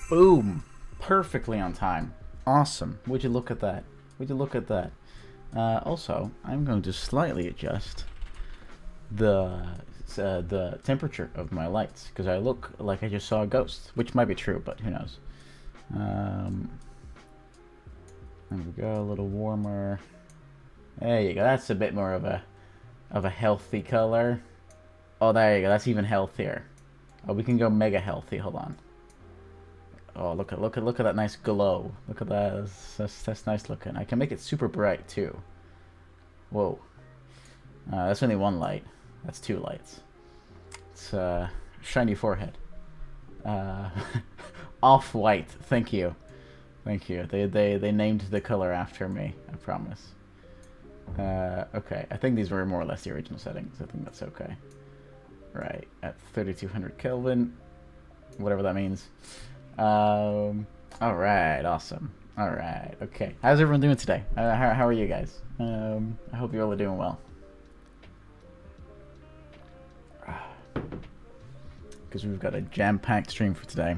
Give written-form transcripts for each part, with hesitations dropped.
Boom. Perfectly on time. Awesome. Would you look at that? Would you look at that? Also, I'm going to slightly adjust the temperature of my lights because I look like I just saw a ghost, which might be true, but who knows. There we go, a little warmer. There you go. That's a bit more of a healthy color. Oh, there you go. That's even healthier. Oh, we can go mega healthy. Hold on. Oh, look at that nice glow. Look at that. That's nice looking. I can make it super bright too. Whoa. That's only one light. That's two lights. It's shiny forehead. Off-white. Thank you. Thank you. They named the color after me. I promise. Okay. I think these were more or less the original settings. I think that's okay. Right. At 3200 Kelvin. Whatever that means. Alright. Awesome. Alright. Okay. How's everyone doing today? How are you guys? I hope you're all doing well. Because we've got a jam-packed stream for today.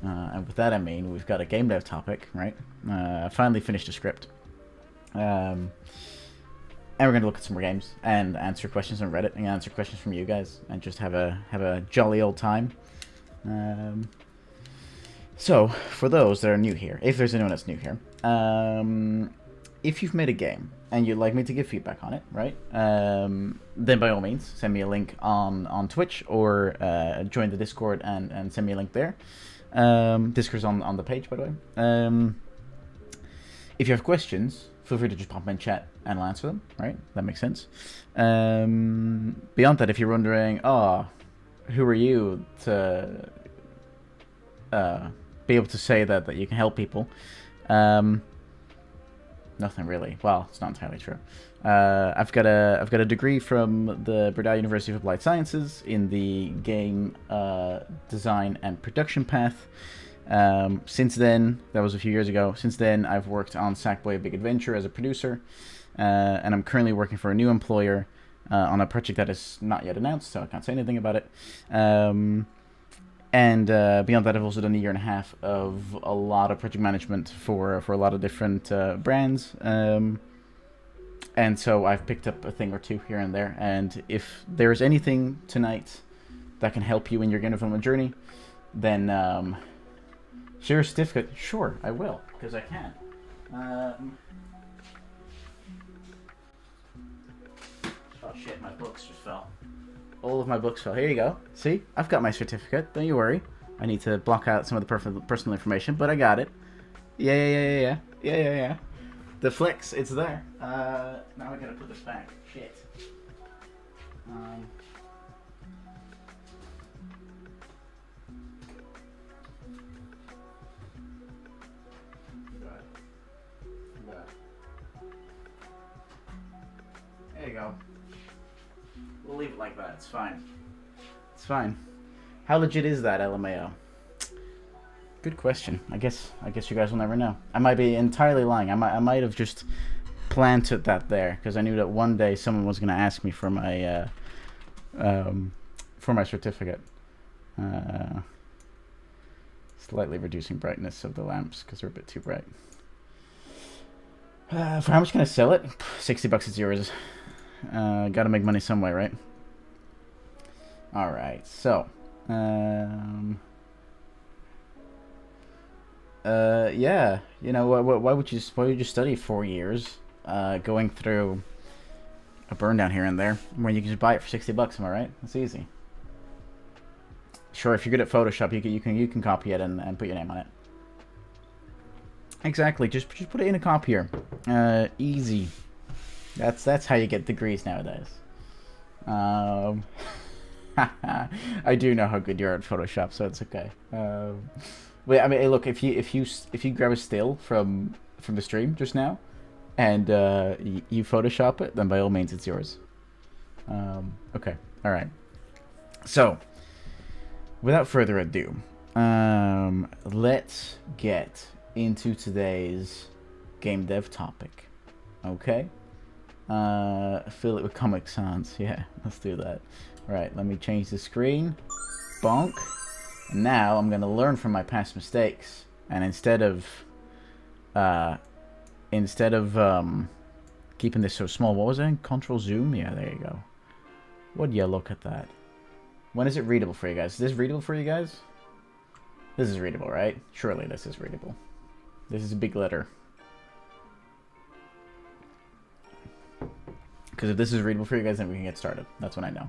And with that I mean we've got a game dev topic, right? I finally finished a script. And we're going to look at some more games and answer questions on Reddit and answer questions from you guys and just have a jolly old time. So, for those that are new here, if there's anyone that's new here, if you've made a game and you'd like me to give feedback on it, right, then by all means, send me a link on Twitch or join the Discord and send me a link there. Discord's on the page, by the way. If you have questions, feel free to just pop them in chat and I'll answer them, right? That makes sense. Beyond that, if you're wondering, who are you to be able to say that you can help people? Nothing really. Well, it's not entirely true. I've got a degree from the Brunel University of Applied Sciences in the game design and production path. Since then, that was a few years ago. Since then, I've worked on Sackboy: A Big Adventure as a producer, and I'm currently working for a new employer on a project that is not yet announced, so I can't say anything about it. And beyond that, I've also done a year and a half of a lot of project management for a lot of different brands. And so I've picked up a thing or two here and there. And if there's anything tonight that can help you in your game development journey, then share a certificate. Sure, I will, because I can. Oh shit, my books just fell. All of my books fell. Here you go. See? I've got my certificate. Don't you worry. I need to block out some of the personal information, but I got it. Yeah. The flex, it's there. Now I gotta put this back. Shit. There you go. We'll leave it like that. It's fine. It's fine. How legit is that, LMAO? Good question. I guess you guys will never know. I might be entirely lying. I might have just planted that there because I knew that one day someone was going to ask me for my certificate. Slightly reducing brightness of the lamps because they're a bit too bright. For how much can I sell it? $60 is yours. Gotta make money some way, right? Alright, so yeah, you know, why would you study 4 years going through a burn down here and there when you can just buy it for $60? Am I right? That's easy. Sure, if you're good at Photoshop, you can copy it and put your name on it. Exactly, just put it in a copier. Easy. That's how you get degrees nowadays. I do know how good you are at Photoshop, so it's okay. Wait, I mean, hey, look, if you grab a still from the stream just now, and you Photoshop it, then by all means it's yours. Okay, all right. So, without further ado, let's get into today's game dev topic. Okay. Fill it with Comic Sans. Yeah, let's do that. Right, let me change the screen. Bonk. And now I'm going to learn from my past mistakes. And instead of keeping this so small, what was it? Control zoom? Yeah, there you go. Would you look at that? When is it readable for you guys? Is this readable for you guys? This is readable, right? Surely this is readable. This is a big letter. Because if this is readable for you guys, then we can get started. That's what I know.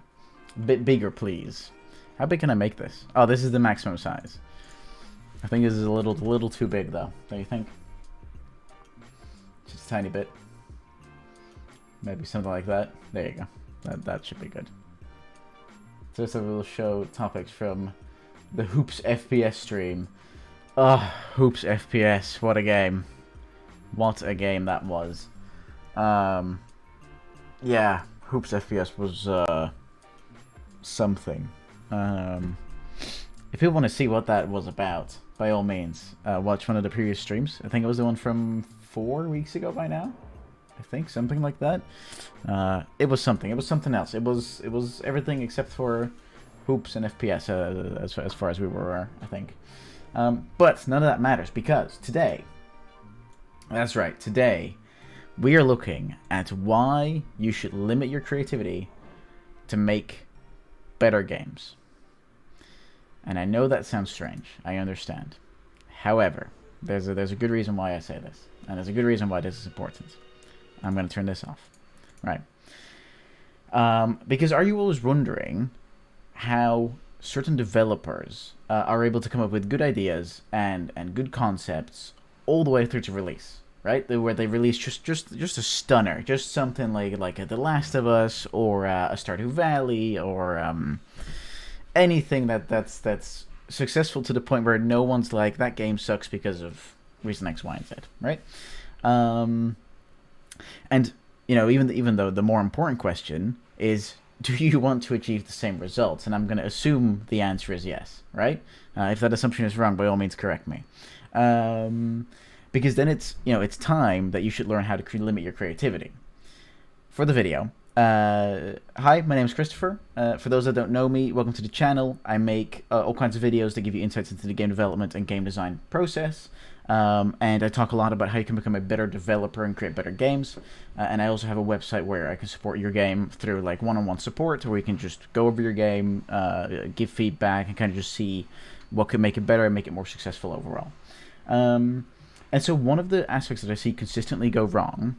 A bit bigger, please. How big can I make this? Oh, this is the maximum size. I think this is a little too big, though. Don't you think? Just a tiny bit. Maybe something like that. There you go. That should be good. So this will show topics from the Hoops FPS stream. Oh, Hoops FPS. What a game. What a game that was. Yeah, Hoops FPS was something. If you want to see what that was about, by all means, watch one of the previous streams. I think it was the one from 4 weeks ago by now. I think something like that. It was something. It was something else. It was everything except for Hoops and FPS as far as we were, I think. But none of that matters because today, that's right, today we are looking at why you should limit your creativity to make better games. And I know that sounds strange. I understand. However, there's a good reason why I say this, and there's a good reason why this is important. I'm going to turn this off. Right. Because are you always wondering how certain developers are able to come up with good ideas and good concepts all the way through to release? Right, where they release just a stunner, just something like The Last of Us or a Stardew Valley or anything that's successful to the point where no one's like, that game sucks because of reason X, Y, and Z, right? And you know, even though the more important question is, do you want to achieve the same results? And I'm going to assume the answer is yes, right? If that assumption is wrong, by all means, correct me. Because then it's time that you should learn how to limit your creativity. For the video, hi, my name is Christopher. For those that don't know me, welcome to the channel. I make all kinds of videos that give you insights into the game development and game design process. And I talk a lot about how you can become a better developer and create better games. And I also have a website where I can support your game through like one-on-one support, where you can just go over your game, give feedback, and kind of just see what could make it better and make it more successful overall. And so one of the aspects that I see consistently go wrong,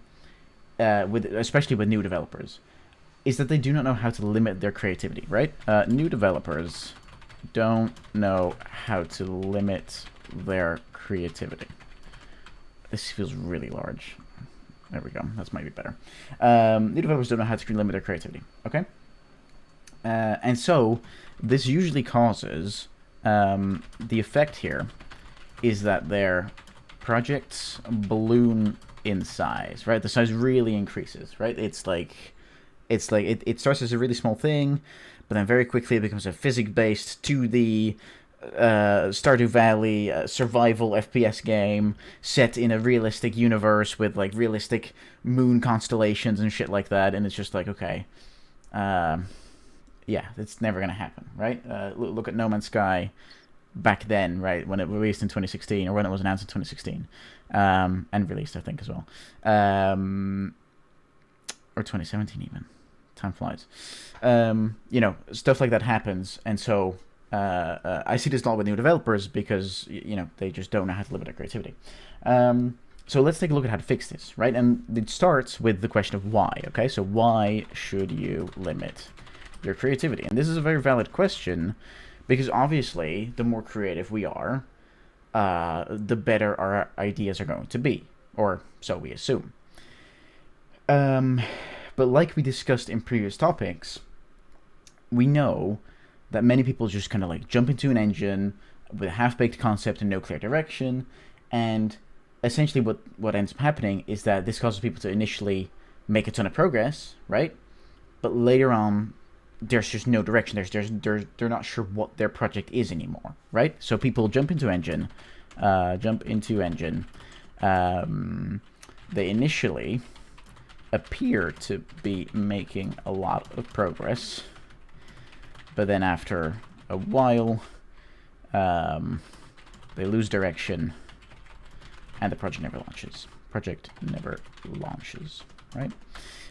especially with new developers, is that they do not know how to limit their creativity, right? New developers don't know how to limit their creativity. This feels really large. There we go. That's maybe better. New developers don't know how to limit their creativity, okay? And so this usually causes the effect here is that their projects balloon in size, right? The size really increases, right? It starts as a really small thing, but then very quickly it becomes a physics-based 2D Stardew Valley survival FPS game set in a realistic universe with like realistic moon constellations and shit like that, and it's just like, okay, yeah, it's never gonna happen, right? Look at No Man's Sky back then, right, when it released in 2016, or when it was announced in 2016, and released, I think, as well, or 2017 even. Time flies. You know, stuff like that happens, and so I see this a lot with new developers because, you know, they just don't know how to limit their creativity. So let's take a look at how to fix this, right? And it starts with the question of why, okay? So why should you limit your creativity? And this is a very valid question, because obviously, the more creative we are, the better our ideas are going to be, or so we assume. But like we discussed in previous topics, we know that many people just kind of like jump into an engine with a half-baked concept and no clear direction, and essentially what ends up happening is that this causes people to initially make a ton of progress, right? But later on, there's just no direction. They're not sure what their project is anymore, right? So people jump into engine. They initially appear to be making a lot of progress, but then after a while, they lose direction, and the project never launches. Project never launches, right?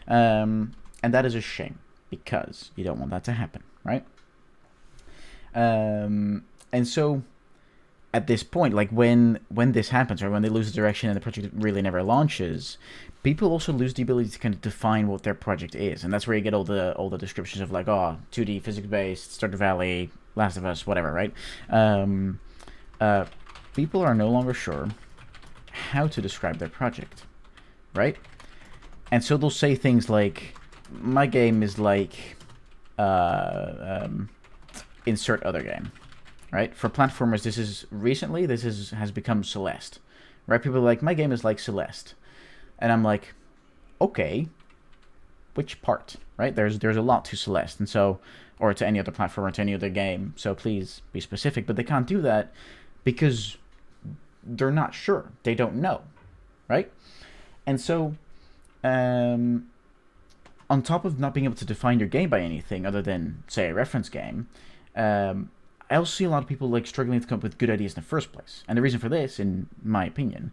And that is a shame, because you don't want that to happen, right? And so at this point, like when this happens, or when they lose the direction and the project really never launches, people also lose the ability to kind of define what their project is, and that's where you get all the descriptions of like, oh, 2D physics based, Stardew Valley, Last of Us, whatever, right? People are no longer sure how to describe their project, right? And so they'll say things like, my game is like insert other game, right? For platformers, this has become Celeste, right? People are like, my game is like Celeste, and I'm like, okay, which part, right? There's a lot to Celeste, and so, or to any other platform or to any other game, so please be specific. But they can't do that because they're not sure, they don't know, right? And so on top of not being able to define your game by anything other than, say, a reference game, I also see a lot of people like struggling to come up with good ideas in the first place. And the reason for this, in my opinion,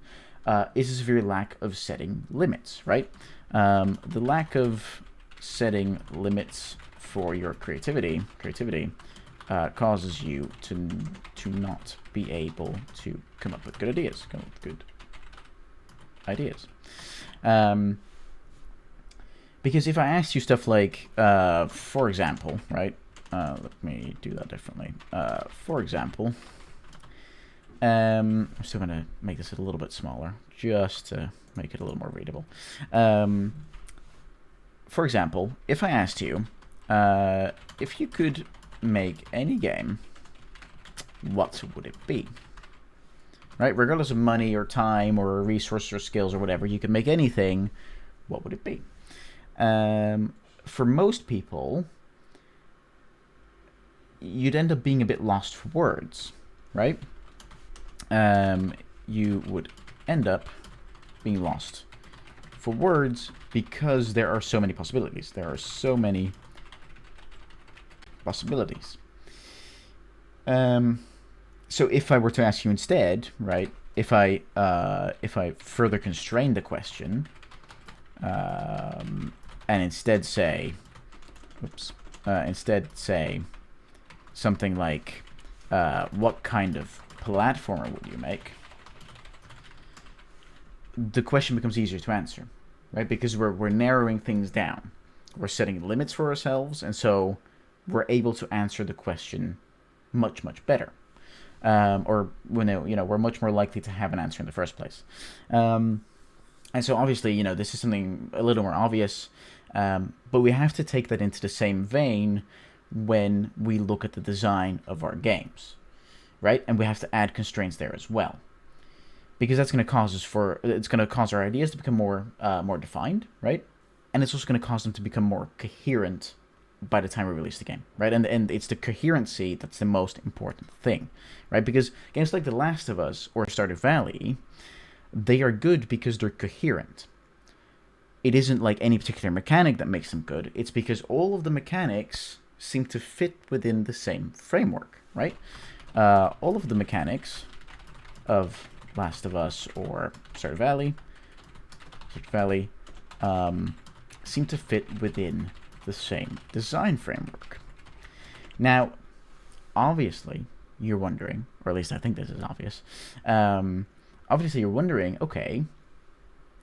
is a severe lack of setting limits, right? The lack of setting limits for your creativity causes you to not be able to come up with good ideas. Because if I asked you stuff like, for example, right? Let me do that differently. For example, I'm still going to make this a little bit smaller, just to make it a little more readable. For example, if I asked you, if you could make any game, what would it be? Right? Regardless of money or time or resources or skills or whatever, you could make anything, what would it be? For most people, you'd end up being a bit lost for words, right? You would end up being lost for words because there are so many possibilities. So if I were to ask you instead, right? If I further constrain the question, and instead say something like, what kind of platformer would you make? The question becomes easier to answer, right? Because we're narrowing things down. We're setting limits for ourselves, and so we're able to answer the question much, much better. Or we're much more likely to have an answer in the first place. And so obviously, this is something a little more obvious, but we have to take that into the same vein when we look at the design of our games, right? And we have to add constraints there as well, because that's going to cause our ideas to become more defined, right? And it's also going to cause them to become more coherent by the time we release the game, right? And it's the coherency that's the most important thing, right? Because games like The Last of Us or Stardew Valley, they are good because they're coherent. It isn't like any particular mechanic that makes them good. It's because all of the mechanics seem to fit within the same framework, right? All of the mechanics of Last of Us or Stardew Valley seem to fit within the same design framework. Now, obviously, you're wondering, or at least I think this is obvious, obviously you're wondering, okay,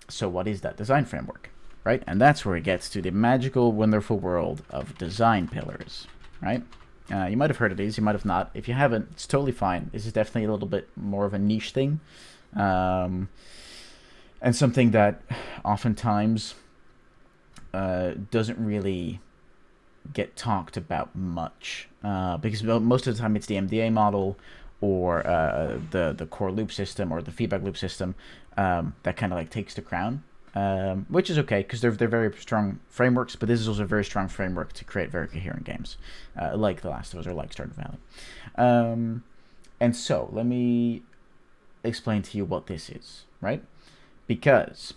so what is that design framework, right? And that's where it gets to the magical, wonderful world of design pillars, right? You might have heard of these, you might have not. If you haven't, it's totally fine. This is definitely a little bit more of a niche thing, and something that oftentimes doesn't really get talked about much, because most of the time it's the MDA model or the core loop system or the feedback loop system that kind of like takes the crown, which is okay because they're very strong frameworks, but this is also a very strong framework to create very coherent games, like The Last of Us or like Stardew Valley. And so let me explain to you what this is, right? Because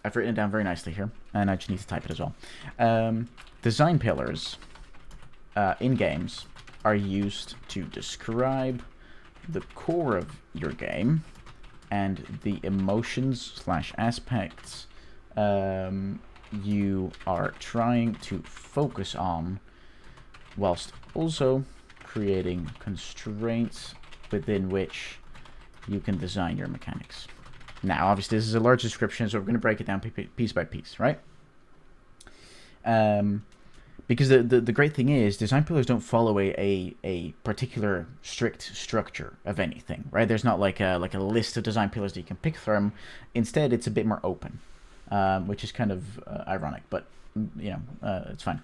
I've written it down very nicely here, and I just need to type it as well. Design pillars in games are used to describe the core of your game and the emotions/aspects you are trying to focus on, whilst also creating constraints within which you can design your mechanics. Now, obviously, this is a large description, so we're going to break it down piece by piece, right? Because the great thing is, design pillars don't follow a particular strict structure of anything, right? There's not like a list of design pillars that you can pick from. Instead, it's a bit more open, which is kind of ironic, but you know, it's fine.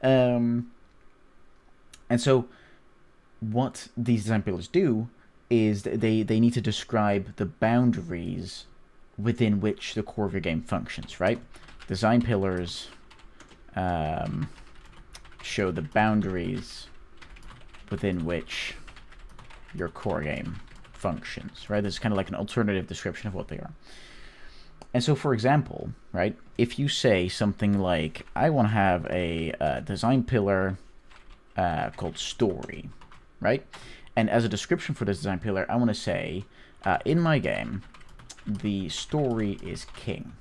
And so, what these design pillars do is they need to describe the boundaries within which the core of your game functions, right? Design pillars show the boundaries within which your core game functions, right? This is kind of like an alternative description of what they are. And so, for example, right, if you say something like, I want to have a design pillar called story, right? And as a description for this design pillar, I want to say, in my game, the story is king.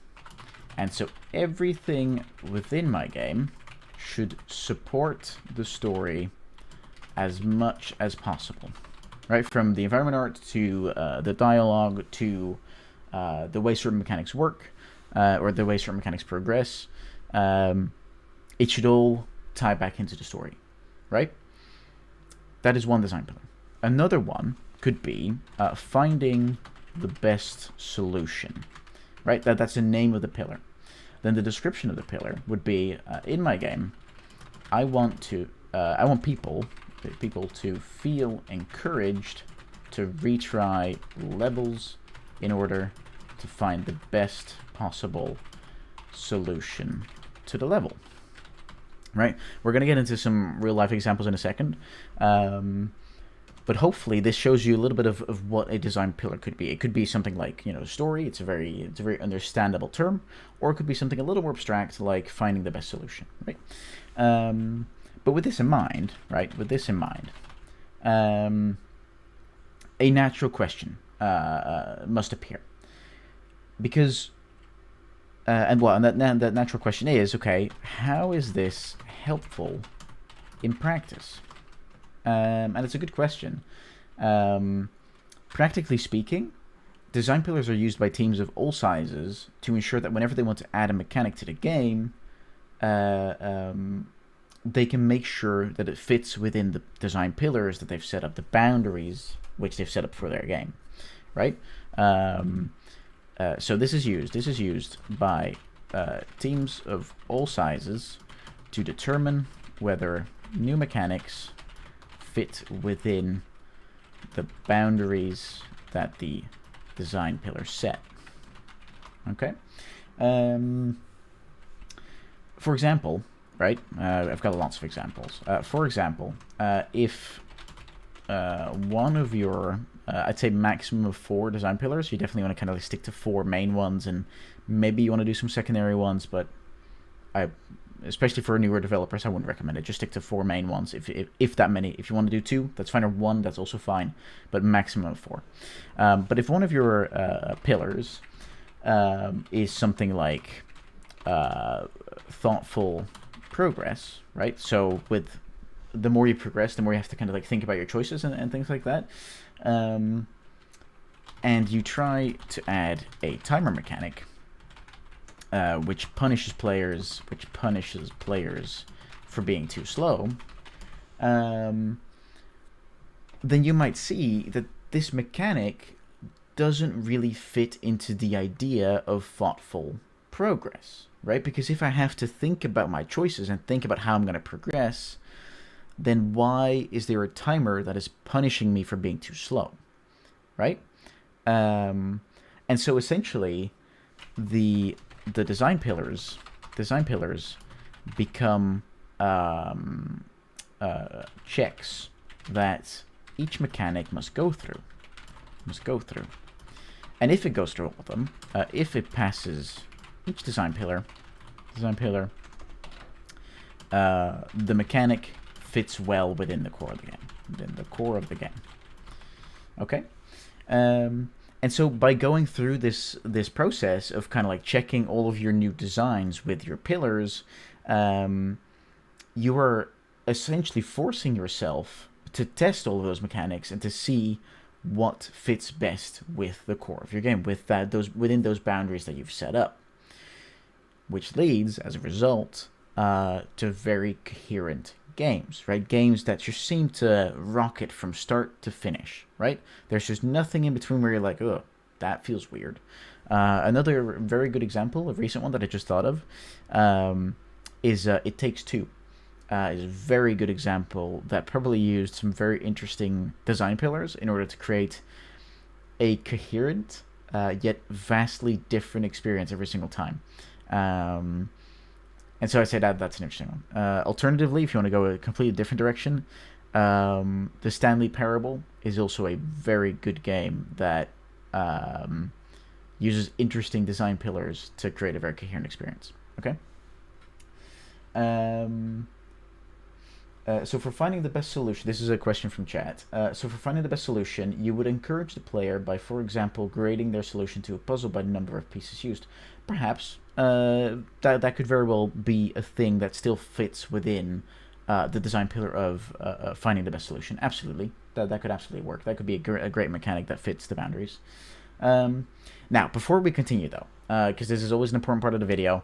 And so everything within my game should support the story as much as possible, right? From the environment art to the dialogue to the way certain mechanics work, or the way certain mechanics progress. It should all tie back into the story, right? That is one design pillar. Another one could be finding the best solution, right? That's the name of the pillar. Then the description of the pillar would be, in my game, I want people to feel encouraged to retry levels in order to find the best possible solution to the level. Right? We're going to get into some real life examples in a second. But hopefully this shows you a little bit of what a design pillar could be. It could be something like, you know, story. It's a very understandable term, or it could be something a little more abstract, like finding the best solution, right? But with this in mind, right? With this in mind, a natural question must appear, because and that natural question is, okay, how is this helpful in practice? And it's a good question. Practically speaking, design pillars are used by teams of all sizes to ensure that whenever they want to add a mechanic to the game, they can make sure that it fits within the design pillars that they've set up, the boundaries which they've set up for their game, right? So this is used by teams of all sizes to determine whether new mechanics fit within the boundaries that the design pillar set. Okay. For example, right? I've got lots of examples. For example, if one of your, I'd say maximum of 4 design pillars, you definitely want to kind of like stick to 4 main ones, and maybe you want to do some secondary ones, but especially for newer developers, I wouldn't recommend it. Just stick to 4 main ones. If that many, if you want to do 2, that's fine, or 1, that's also fine, but maximum of 4. But if one of your pillars is something like thoughtful progress, right? So with the more you progress, the more you have to kind of like think about your choices and things like that. And you try to add a timer mechanic, which punishes players for being too slow, then you might see that this mechanic doesn't really fit into the idea of thoughtful progress, right? Because if I have to think about my choices and think about how I'm going to progress, then why is there a timer that is punishing me for being too slow, right? And so essentially, the design pillars become checks that each mechanic must go through. And if it goes through all of them, if it passes each design pillar, the mechanic fits well within the core of the game. Within the core of the game. Okay? And so by going through this process of kind of like checking all of your new designs with your pillars, you are essentially forcing yourself to test all of those mechanics and to see what fits best with the core of your game, with within those boundaries that you've set up. Which leads, as a result, to very coherent games, right? Games that just seem to rocket from start to finish, right? There's just nothing in between where you're like, oh, that feels weird. Another very good example, a recent one that I just thought of, is It Takes Two. Is a very good example that probably used some very interesting design pillars in order to create a coherent yet vastly different experience every single time. And so I say that's an interesting one. Alternatively, if you want to go a completely different direction, the Stanley Parable is also a very good game that uses interesting design pillars to create a very coherent experience. Okay. So for finding the best solution, this is a question from chat. So for finding the best solution, you would encourage the player by, for example, grading their solution to a puzzle by the number of pieces used. Perhaps that could very well be a thing that still fits within the design pillar of finding the best solution. Absolutely, that could absolutely work. That could be a great mechanic that fits the boundaries. Now, before we continue though, because this is always an important part of the video,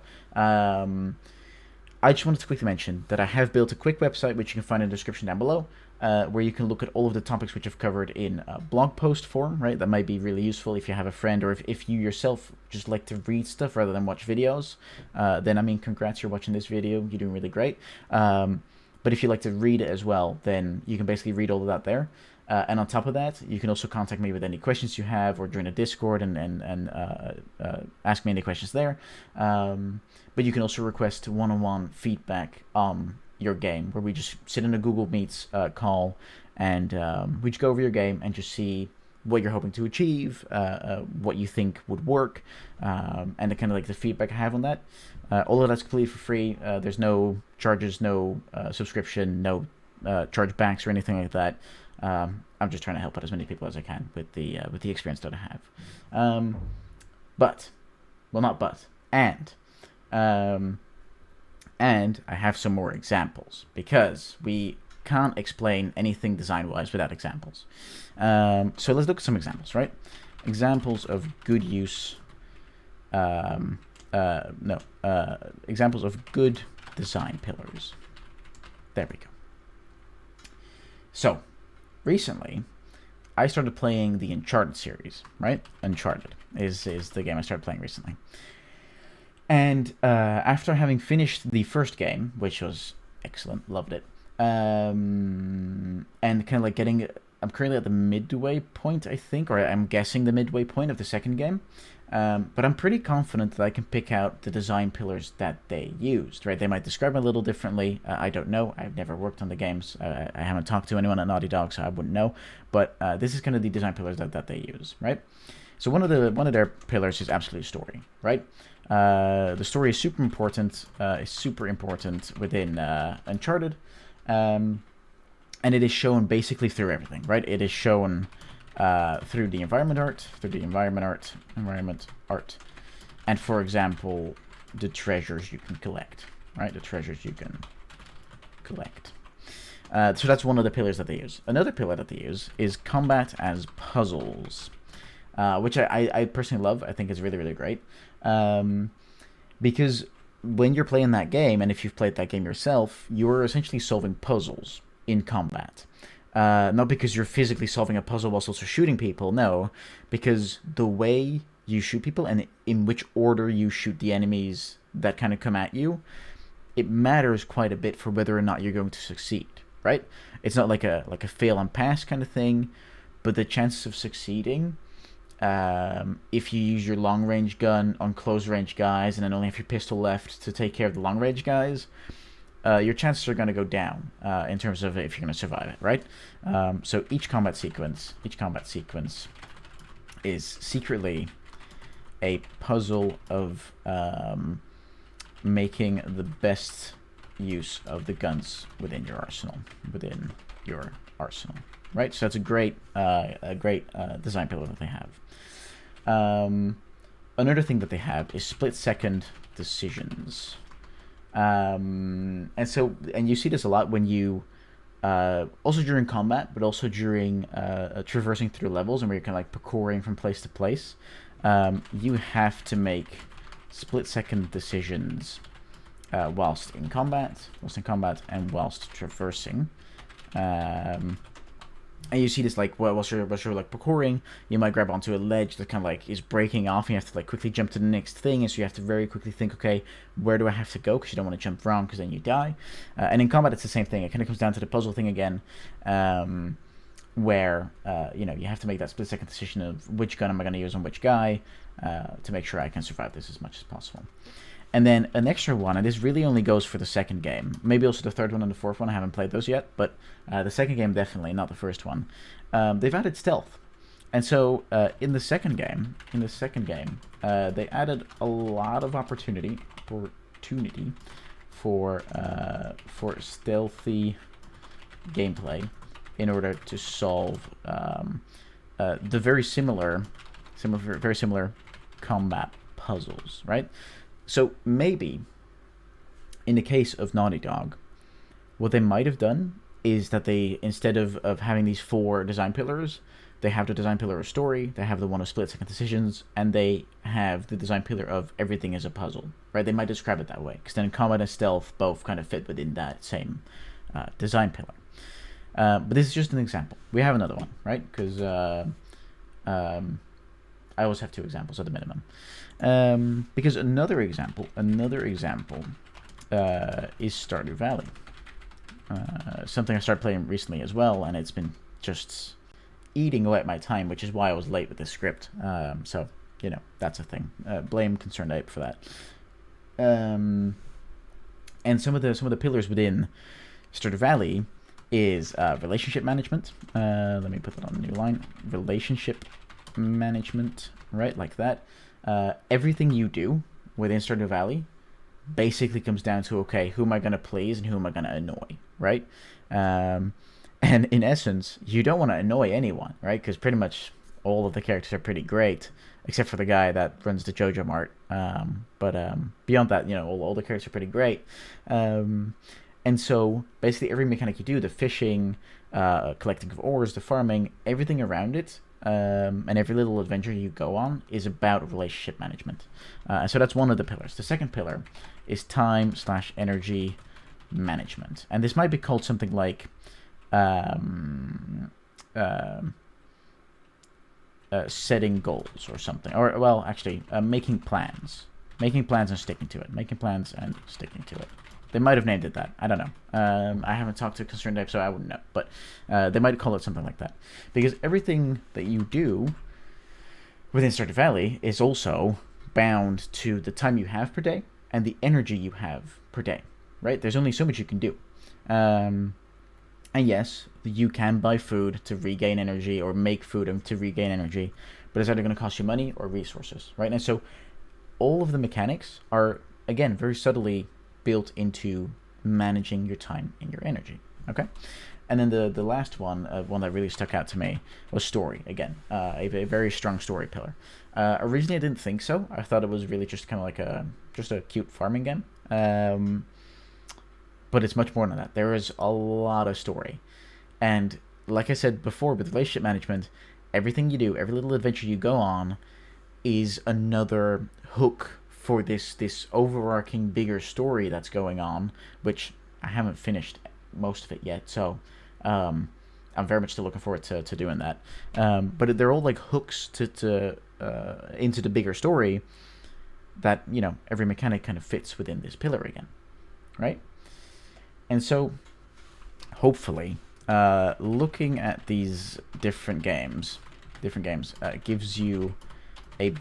I just wanted to quickly mention that I have built a quick website, which you can find in the description down below, where you can look at all of the topics which I've covered in a blog post form, right? That might be really useful if you have a friend, or if you yourself just like to read stuff rather than watch videos. Then, I mean, congrats, you're watching this video. You're doing really great. But if you like to read it as well, then you can basically read all of that there. And on top of that, you can also contact me with any questions you have, or join a Discord and ask me any questions there. But you can also request one-on-one feedback on your game, where we just sit in a Google Meets call, and we just go over your game and just see what you're hoping to achieve, what you think would work, and the kind of like the feedback I have on that. All of that's completely for free. There's no charges, no subscription, no chargebacks or anything like that. I'm just trying to help out as many people as I can with the experience that I have. And I have some more examples, because we can't explain anything design-wise without examples. So let's look at some examples, right? Examples of good use. Examples of good design pillars. There we go. So, recently, I started playing the Uncharted series, right? Uncharted is the game I started playing recently. And after having finished the first game, which was excellent, loved it, and kind of like I'm currently at the midway point, I think, or I'm guessing the midway point of the second game. But I'm pretty confident that I can pick out the design pillars that they used, right? They might describe them a little differently. I don't know. I've never worked on the games. I haven't talked to anyone at Naughty Dog, so I wouldn't know. But this is kind of the design pillars that they use, right? So one of their pillars is absolute story, right? The story is super important. Within Uncharted, and it is shown basically through everything, right? It is shown through the environment art, and for example, the treasures you can collect, right? The treasures you can collect. So that's one of the pillars that they use. Another pillar that they use is combat as puzzles, which I personally love. I think it's really, really great, because when you're playing that game, and if you've played that game yourself, you're essentially solving puzzles in combat. Not because you're physically solving a puzzle whilst also shooting people, no, because the way you shoot people and in which order you shoot the enemies that kind of come at you, it matters quite a bit for whether or not you're going to succeed, right? It's not like a fail and pass kind of thing, but the chances of succeeding, if you use your long range gun on close range guys and then only have your pistol left to take care of the long range guys, your chances are going to go down in terms of if you're going to survive it, right? So each combat sequence is secretly a puzzle of making the best use of the guns within your arsenal. Right? So that's a great design pillar that they have. Another thing that they have is split-second decisions. And you see this a lot when you also during combat, but also during traversing through levels and where you're kind of like parkouring from place to place. You have to make split-second decisions whilst in combat, and whilst traversing. And you see this like whilst you're like parkouring, you might grab onto a ledge that kind of like is breaking off, and you have to like quickly jump to the next thing, and so you have to very quickly think, okay, where do I have to go? Because you don't want to jump wrong, because then you die. And in combat, it's the same thing. It kind of comes down to the puzzle thing again, where you know, you have to make that split-second decision of which gun am I going to use on which guy to make sure I can survive this as much as possible. And then an extra one, and this really only goes for the second game. Maybe also the third one and the fourth one. I haven't played those yet, but the second game definitely, not the first one. They've added stealth, and so in the second game, they added a lot of opportunity for stealthy gameplay in order to solve the very similar combat puzzles, right? So maybe, in the case of Naughty Dog, what they might have done is that they, instead of having these 4 design pillars, they have the design pillar of story, they have the one of split-second decisions, and they have the design pillar of everything as a puzzle, right? They might describe it that way, because then combat and stealth both kind of fit within that same design pillar. But this is just an example. We have another one, right? Because I always have 2 examples at the minimum. Because another example is Stardew Valley. Something I started playing recently as well, and it's been just eating away at my time, which is why I was late with the script. So, you know, that's a thing. Blame Concerned Ape for that. And some of the pillars within Stardew Valley is relationship management. Let me put that on a new line. Relationship management, right, like that. Everything you do within Stardew Valley basically comes down to, okay, who am I going to please and who am I going to annoy, right? And in essence, you don't want to annoy anyone, right? Because pretty much all of the characters are pretty great, except for the guy that runs the JoJo Mart. But beyond that, you know, all the characters are pretty great. And so basically every mechanic you do, the fishing, collecting of ores, the farming, everything around it, and every little adventure you go on is about relationship management. So that's one of the pillars. The second pillar is time/energy management. And this might be called something like setting goals or something. Or, well, actually, making plans. Making plans and sticking to it. Making plans and sticking to it. They might have named it that. I don't know. I haven't talked to Concerned Ape, so I wouldn't know. But they might call it something like that. Because everything that you do within Stardew Valley is also bound to the time you have per day and the energy you have per day. Right? There's only so much you can do. And yes, you can buy food to regain energy or make food to regain energy. But it's either going to cost you money or resources. Right? And so all of the mechanics are, again, very subtly built into managing your time and your energy. Okay, and then the last one, one that really stuck out to me, was story. Again, a very strong story pillar. Originally, I didn't think so. I thought it was really just kind of like a cute farming game. But it's much more than that. There is a lot of story, and like I said before, with relationship management, everything you do, every little adventure you go on, is another hook for this overarching bigger story that's going on, which I haven't finished most of it yet, so I'm very much still looking forward to doing that. But they're all like hooks to into the bigger story that, you know, every mechanic kind of fits within this pillar again, right? And so hopefully looking at these different games gives you a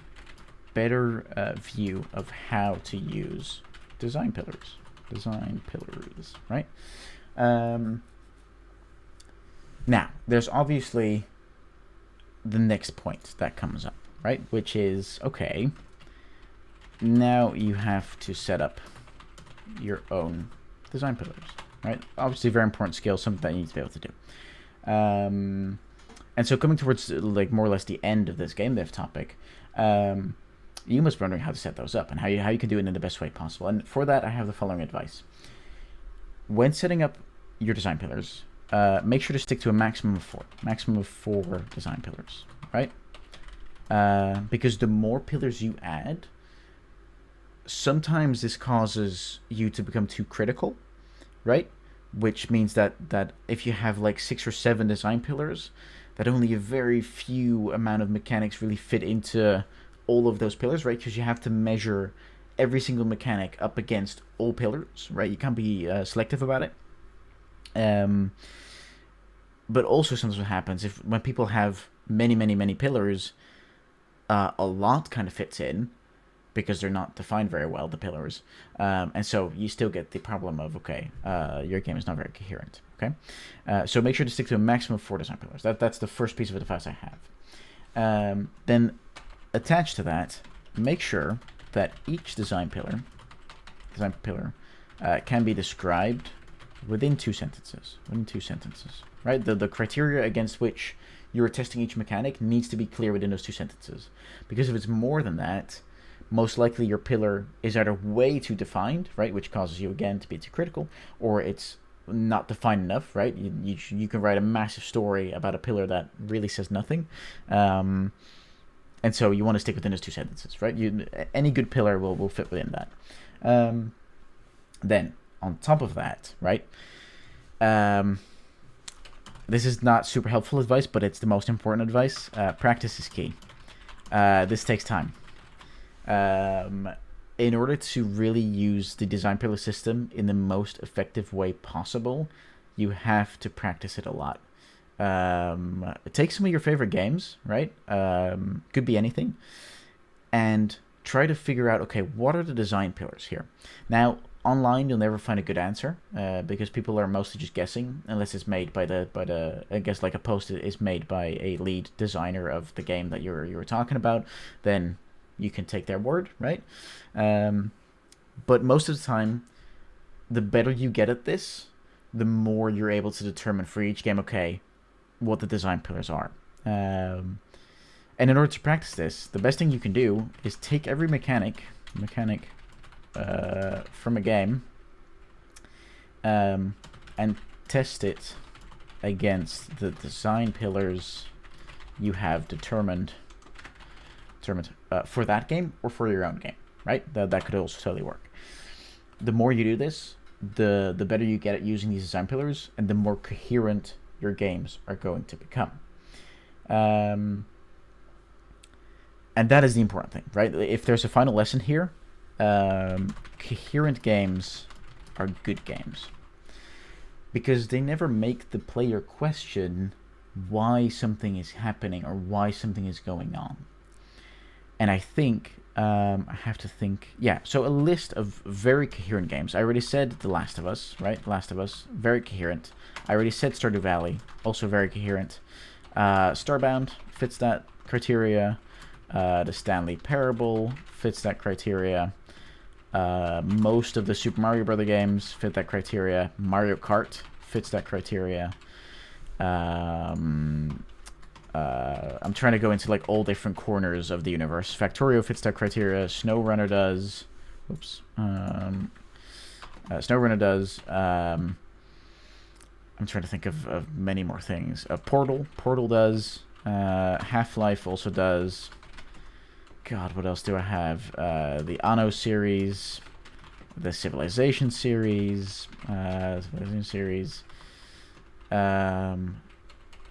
better view of how to use design pillars, right? Now, there's obviously the next point that comes up, right? Which is, okay, now you have to set up your own design pillars, right? Obviously, very important skill, something that you need to be able to do. And so coming towards like more or less the end of this game dev topic, you must be wondering how to set those up and how you can do it in the best way possible. And for that, I have the following advice. When setting up your design pillars, make sure to stick to a maximum of four design pillars, right? Because the more pillars you add, sometimes this causes you to become too critical, right? Which means that if you have like 6 or 7 design pillars, that only a very few amount of mechanics really fit into all of those pillars, right? Because you have to measure every single mechanic up against all pillars, right? You can't be selective about it. But also sometimes what happens when people have many pillars, a lot kind of fits in because they're not defined very well, the pillars. And so you still get the problem of, okay, your game is not very coherent, okay? So make sure to stick to a maximum of 4 design pillars. That's the first piece of advice I have. Then attached to that, make sure that each design pillar can be described within 2 sentences. Right? The criteria against which you're testing each mechanic needs to be clear within those 2 sentences. Because if it's more than that, most likely your pillar is either way too defined, right, which causes you again to be too critical, or it's not defined enough, right? You can write a massive story about a pillar that really says nothing, and so you want to stick within those 2 sentences, right? Any good pillar will fit within that. Then on top of that, right? This is not super helpful advice, but it's the most important advice. Practice is key. This takes time. In order to really use the design pillar system in the most effective way possible, you have to practice it a lot. Take some of your favorite games, right? Could be anything, and try to figure out, okay, what are the design pillars here? Now, online, you'll never find a good answer because people are mostly just guessing, unless it's made by the I guess like a post is made by a lead designer of the game that you were talking about. Then you can take their word, right? But most of the time, the better you get at this, the more you're able to determine for each game, okay, what the design pillars are. And in order to practice this, the best thing you can do is take every mechanic from a game and test it against the design pillars you have determined for that game or for your own game, right? That could also totally work. The more you do this, the better you get at using these design pillars, and the more coherent your games are going to become. And that is the important thing, right? If there's a final lesson here, coherent games are good games because they never make the player question why something is happening or why something is going on. And I think I have to think. Yeah, so a list of very coherent games. I already said The Last of Us, right? Last of Us, very coherent. I already said Stardew Valley, also very coherent. Starbound fits that criteria. The Stanley Parable fits that criteria. Most of the Super Mario Brother games fit that criteria. Mario Kart fits that criteria. I'm trying to go into like all different corners of the universe. Factorio fits that criteria. SnowRunner does. Oops. SnowRunner does. I'm trying to think of many more things. Portal does. Half-Life also does. God, what else do I have? The Anno series, the Civilization series,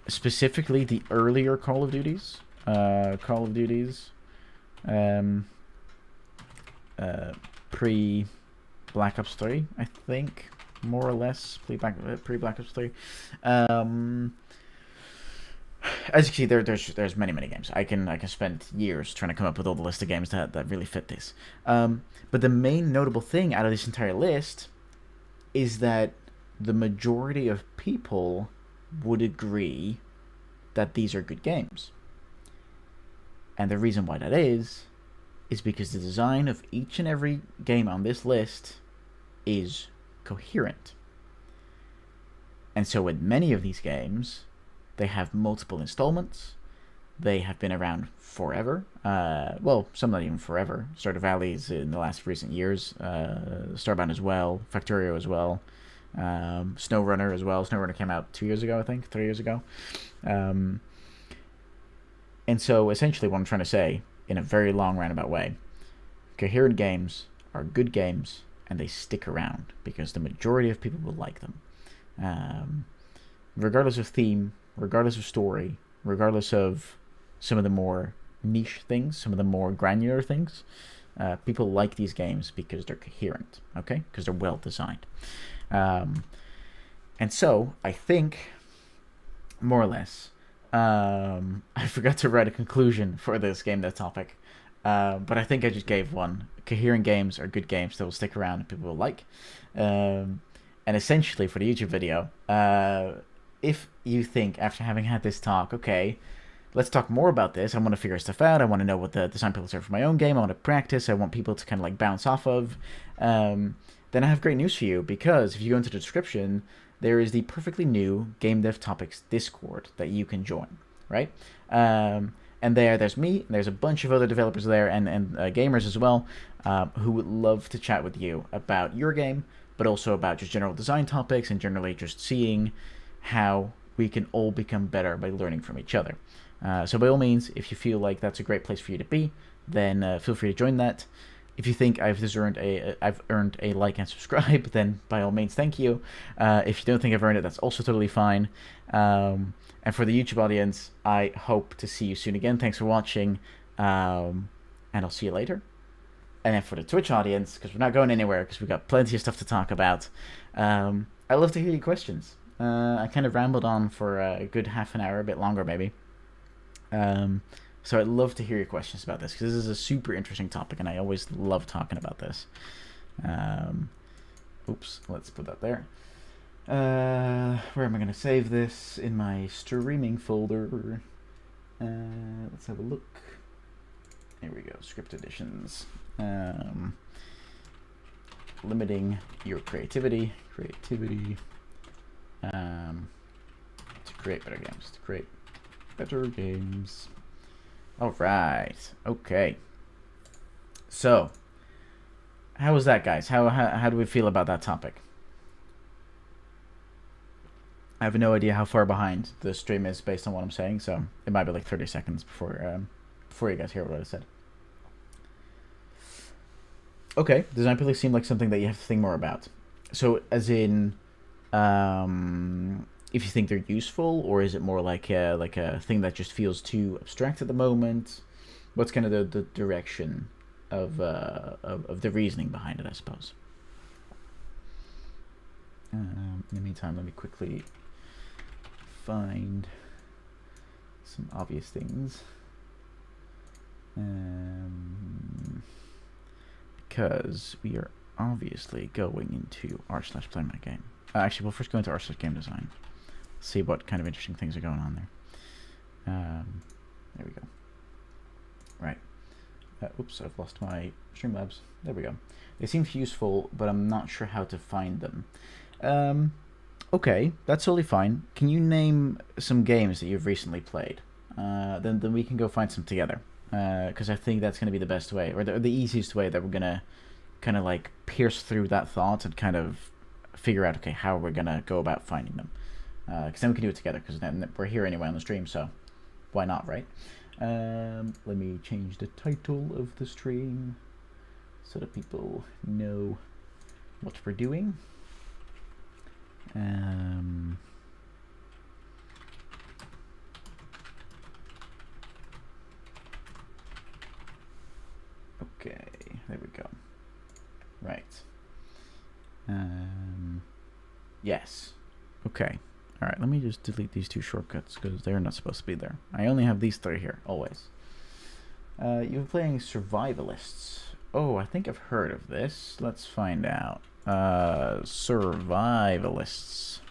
specifically the earlier Call of Duties, pre Black Ops 3, I think, more or less, pre Black Ops 3. As you can see, there's many games. I can spend years trying to come up with all the list of games that really fit this. But the main notable thing out of this entire list is that the majority of people would agree that these are good games. And the reason why that is because the design of each and every game on this list is coherent. And so in many of these games, they have multiple installments. They have been around forever. Well, some not even forever. Stardew Valley's in the last recent years. Starbound as well. Factorio as well. SnowRunner as well. SnowRunner came out 2 years ago, I think. 3 years ago. And so essentially what I'm trying to say, in a very long roundabout way, coherent games are good games and they stick around because the majority of people will like them. Regardless of theme, regardless of story, regardless of some of the more niche things, some of the more granular things, people like these games because they're coherent, okay? Because they're well designed. And so I think, more or less, I forgot to write a conclusion for this game, that topic. But I think I just gave one. Coherent games are good games that will stick around and people will like. And essentially, for the YouTube video, if you think, after having had this talk, okay, let's talk more about this. I want to figure stuff out. I want to know what the design pillars are for my own game. I want to practice. I want people to kind of like bounce off of. Then I have great news for you, because if you go into the description, there is the perfectly new Game Dev Topics Discord that you can join, right? And there's me, and there's a bunch of other developers there, and gamers as well, who would love to chat with you about your game, but also about just general design topics, and generally just seeing how we can all become better by learning from each other. So by all means, if you feel like that's a great place for you to be, then feel free to join that. If you think I've earned a like and subscribe, then by all means, thank you. If you don't think I've earned it, that's also totally fine. And for the YouTube audience, I hope to see you soon again. Thanks for watching, and I'll see you later. And then for the Twitch audience, because we're not going anywhere, because we've got plenty of stuff to talk about, I'd love to hear your questions. I kind of rambled on for a good half an hour, a bit longer maybe. So I'd love to hear your questions about this, because this is a super interesting topic, and I always love talking about this. Oops, let's put that there. Where am I going to save this? In my streaming folder. Let's have a look. Here we go, script additions. Limiting your creativity. To create better games. All right. Okay. So, how was that, guys? How do we feel about that topic? I have no idea how far behind the stream is based on what I'm saying, so it might be like 30 seconds before you guys hear what I said. Okay, design pillars seem like something that you have to think more about. So, as in, if you think they're useful, or is it more like a thing that just feels too abstract at the moment? What's kind of the direction of the reasoning behind it, I suppose? In the meantime, let me quickly find some obvious things. Because we are obviously going into r/play my game. Actually, we'll first go into r/game design. See what kind of interesting things are going on there. There we go. Right. Oops, I've lost my Streamlabs. There we go. They seem useful, but I'm not sure how to find them. Okay, that's totally fine. Can you name some games that you've recently played? Then we can go find some together. Because I think that's going to be the best way, or the easiest way that we're going to kind of like pierce through that thought and kind of figure out, okay, how we're going to go about finding them. Because then we can do it together, because then we're here anyway on the stream, so why not, right? Let me change the title of the stream so that people know what we're doing. Okay, there we go. Right. Yes. Okay. All right, let me just delete these two shortcuts because they're not supposed to be there. I only have these three here, always. You're playing Survivalists. Oh, I think I've heard of this. Let's find out. Survivalists.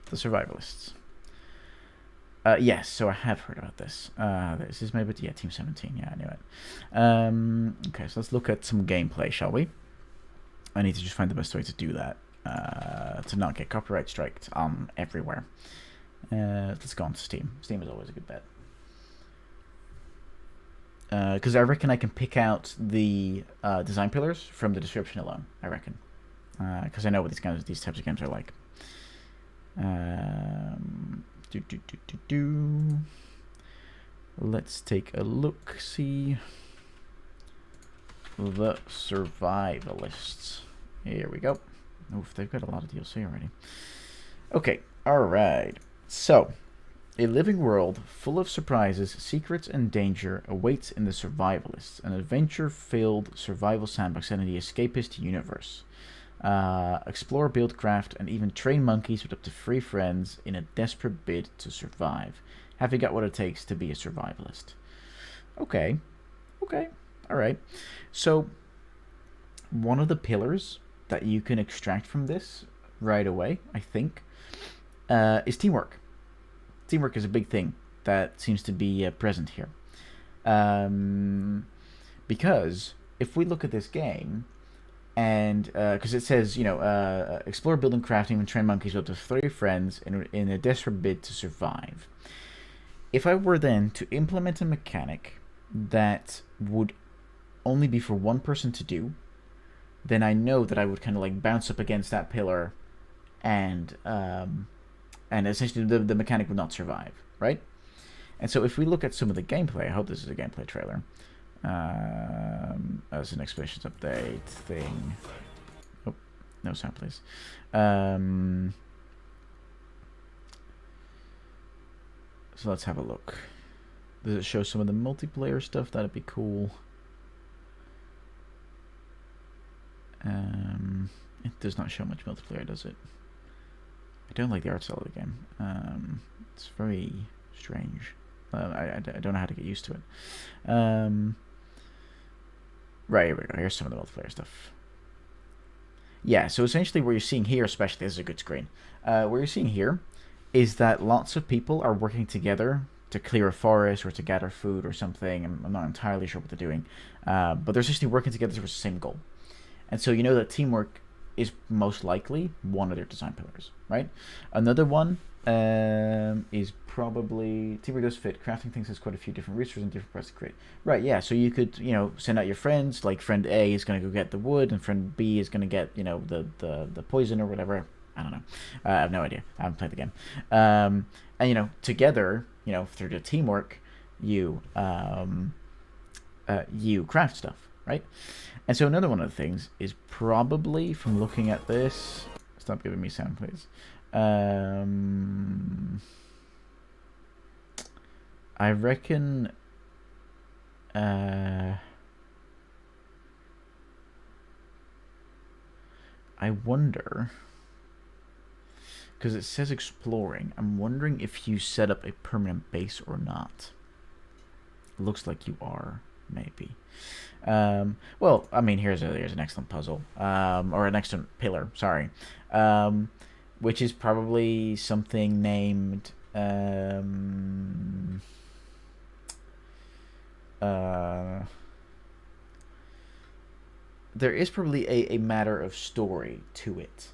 The Survivalists. Yes, so I have heard about this. This is maybe, yeah, Team 17. Yeah, I knew it. Okay, so let's look at some gameplay, shall we? I need to just find the best way to do that. to not get copyright striked on everywhere. Let's go on to Steam. Steam is always a good bet. Because I reckon I can pick out the design pillars from the description alone. I reckon, because I know what these types of games are like. Let's take a look. See the Survivalists. Here we go. Oof, they've got a lot of DLC already. Okay, all right. So, a living world full of surprises, secrets, and danger awaits in the Survivalists, an adventure-filled survival sandbox set in the escapist universe. Explore, build, craft, and even train monkeys with up to 3 friends in a desperate bid to survive. Have you got what it takes to be a survivalist? Okay. Alright. So, one of the pillars that you can extract from this right away, I think, is teamwork. Teamwork is a big thing that seems to be present here. Because if we look at this game, and because it says, explore, building, crafting, and train monkeys with up to 3 friends in a desperate bid to survive. If I were then to implement a mechanic that would only be for one person to do, then I know that I would kind of like bounce up against that pillar, and essentially the mechanic would not survive, right? And so if we look at some of the gameplay, I hope this is a gameplay trailer. As an expeditions update thing. Oh, no sound, please. So let's have a look. Does it show some of the multiplayer stuff? That'd be cool. It does not show much multiplayer, does it? I don't like the art style of the game. It's very strange. I don't know how to get used to it. Right, here we go. Here's some of the multiplayer stuff. Yeah, so essentially what you're seeing here, especially, this is a good screen. What you're seeing here is that lots of people are working together to clear a forest or to gather food or something. I'm not entirely sure what they're doing. But they're essentially working together towards the same goal. And so you know that teamwork is most likely one of their design pillars, right? Another one is probably teamwork does fit. Crafting things has quite a few different resources and different parts to create. Right, yeah. So you could, send out your friends. Like friend A is going to go get the wood, and friend B is going to get, the poison or whatever. I don't know. I have no idea. I haven't played the game. And together, through the teamwork, you craft stuff, right? And so another one of the things is probably from looking at this. Stop giving me sound, please. I reckon. I wonder, because it says exploring. I'm wondering if you set up a permanent base or not. Looks like you are, maybe. Well, I mean, here's an excellent puzzle, or an excellent pillar. Sorry, which is probably something named. There is probably a matter of story to it.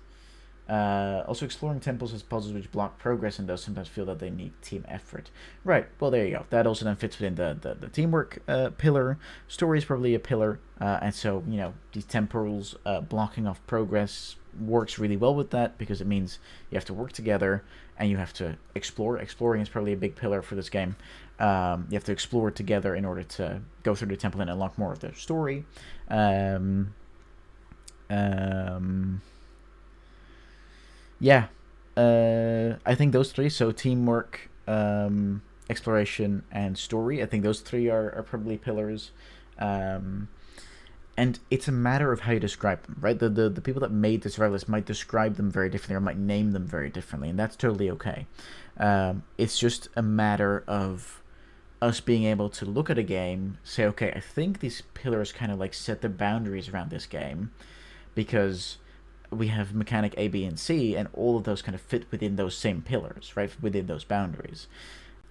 Also, exploring temples has puzzles which block progress and those sometimes feel that they need team effort. Right, well, there you go. That also then fits within the teamwork pillar. Story is probably a pillar, and so, these temples blocking off progress works really well with that, because it means you have to work together and you have to explore. Exploring is probably a big pillar for this game. You have to explore together in order to go through the temple and unlock more of the story. Yeah, I think those three, so teamwork, exploration, and story, I think those three are probably pillars. And it's a matter of how you describe them, right? The people that made the Survivalists might describe them very differently or might name them very differently, and that's totally okay. It's just a matter of us being able to look at a game, say, okay, I think these pillars kind of like set the boundaries around this game, because we have mechanic A, B, and C, and all of those kind of fit within those same pillars, right? Within those boundaries.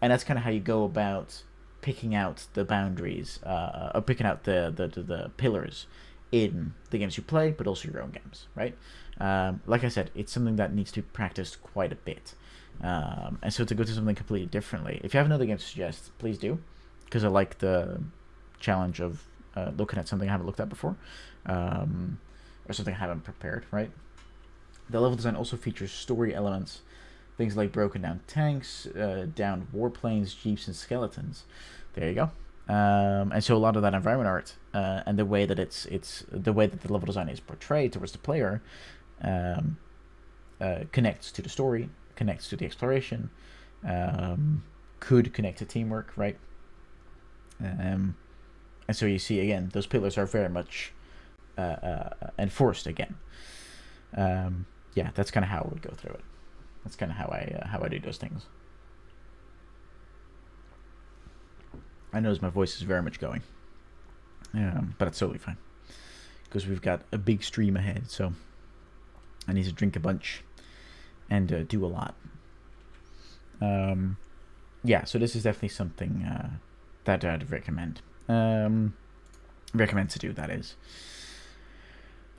And that's kind of how you go about picking out the boundaries, or picking out the pillars in the games you play, but also your own games, right? Like I said, it's something that needs to be practiced quite a bit. And so to go to something completely differently, if you have another game to suggest, please do, because I like the challenge of looking at something I haven't looked at before, or something I haven't prepared, right? The level design also features story elements, things like broken down tanks, downed warplanes, jeeps, and skeletons. There you go. And so a lot of that environment art and the way that it's the way that the level design is portrayed towards the player connects to the story, connects to the exploration, could connect to teamwork, right? And so you see again, those pillars are very much enforced again. Yeah, that's kind of how I would go through it. That's kind of how I do those things. I notice my voice is very much going, but it's totally fine because we've got a big stream ahead, so I need to drink a bunch and do a lot. Yeah, so this is definitely something that I'd recommend. Recommend to do, that is.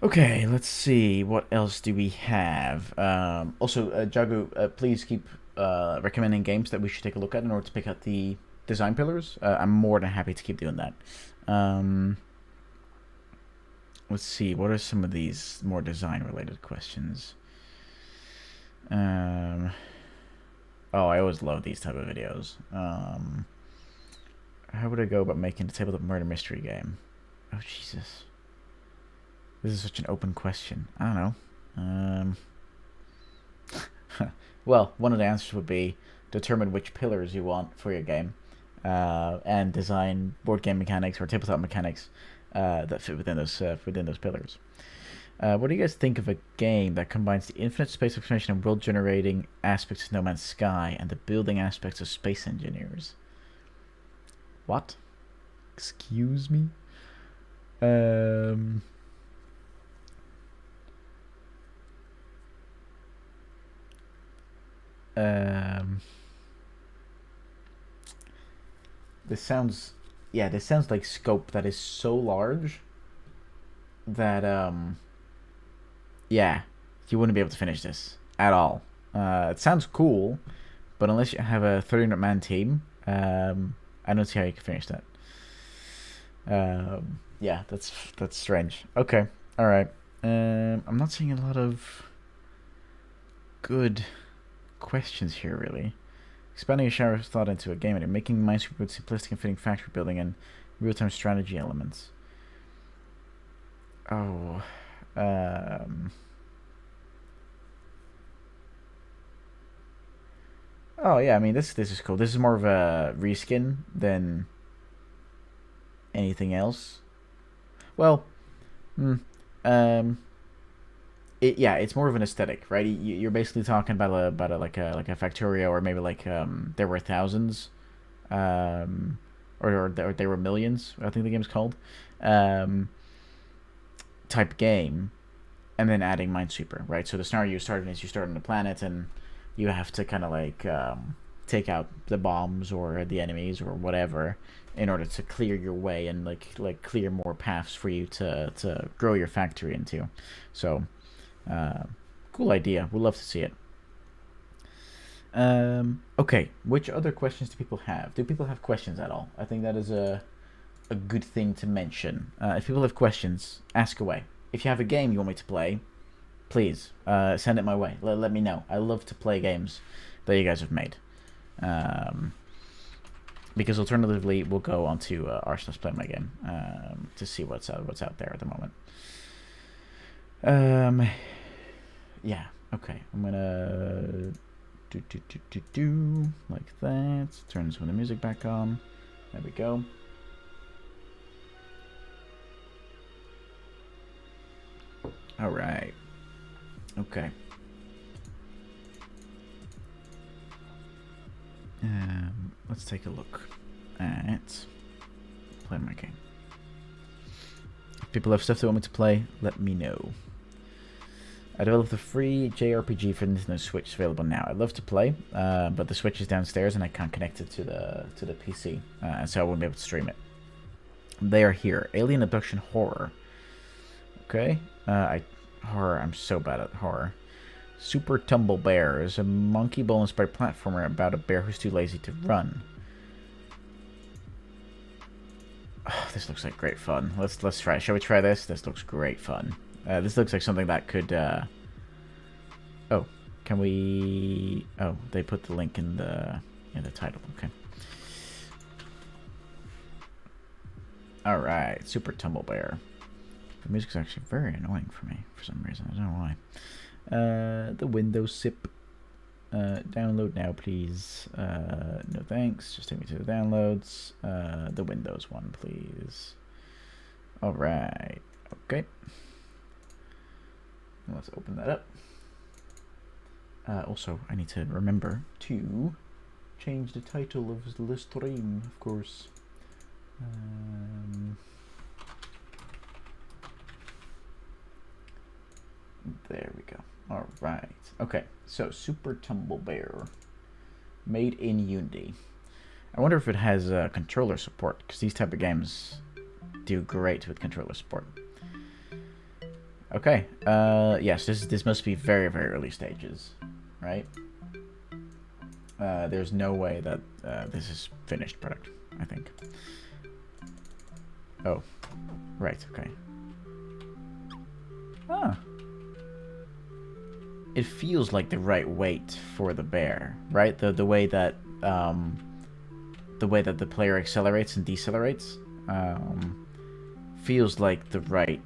Okay, let's see. What else do we have? Also, Jagu, please keep recommending games that we should take a look at in order to pick out the design pillars. I'm more than happy to keep doing that. Let's see. What are some of these more design-related questions? Oh, I always love these type of videos. How would I go about making a tabletop murder mystery game? Oh, Jesus. This is such an open question. I don't know. Well, one of the answers would be determine which pillars you want for your game, and design board game mechanics or tabletop mechanics that fit within those pillars. What do you guys think of a game that combines the infinite space exploration and world-generating aspects of No Man's Sky and the building aspects of Space Engineers? What? Excuse me? This sounds like scope that is so large that yeah, you wouldn't be able to finish this at all. It sounds cool, but unless you have a 300-man team, I don't see how you can finish that. Yeah, that's strange. Okay, all right. I'm not seeing a lot of good questions here, really. Expanding a shower's thought into a game and making Minesweeper with simplistic and fitting factory building and real-time strategy elements. Oh, oh yeah, I mean this is cool. This is more of a reskin than anything else. Well, it's more of an aesthetic, right? You're basically talking about a Factorio, or maybe like there were thousands, or there were millions, I think the game's called, type game, and then adding Minesweeper, right? So the scenario you start on a planet, and you have to kind of like take out the bombs or the enemies or whatever in order to clear your way and like clear more paths for you to grow your factory into. So cool idea. We'd love to see it. Okay, which other questions do people have? Do people have questions at all? I think that is a good thing to mention. If people have questions, ask away. If you have a game you want me to play, please send it my way. Let me know. I love to play games that you guys have made. Because alternatively, we'll go on to r/play my game to see what's out there at the moment. Yeah. Okay. I'm gonna do like that. Turn some of the music back on. There we go. All right. Okay. Let's take a look at play my game. If people have stuff they want me to play, let me know. I developed a free JRPG for Nintendo Switch available now. I'd love to play, but the Switch is downstairs and I can't connect it to the PC, so I won't be able to stream it. They are here. Alien Abduction Horror. Okay. Horror. I'm so bad at horror. Super Tumble Bear is a Monkey Ball inspired platformer about a bear who's too lazy to run. Oh, this looks like great fun. Let's try it. Shall we try this? This looks great fun. This looks like something that could. Oh, can we? Oh, they put the link in the title. Okay. All right, Super Tumble Bear. The music's actually very annoying for me for some reason. I don't know why. The Windows SIP. Download now, please. No thanks. Just take me to the downloads. The Windows one, please. All right. Okay. Let's open that up. Also, I need to remember to change the title of the stream, of course. There we go. All right. Okay. So Super Tumble Bear, made in Unity. I wonder if it has controller support, because these type of games do great with controller support. Okay. Yes. This must be very, very early stages, right? There's no way that this is finished product, I think. Oh, right. Okay. Ah. It feels like the right weight for the bear, right? The way that the player accelerates and decelerates feels like the right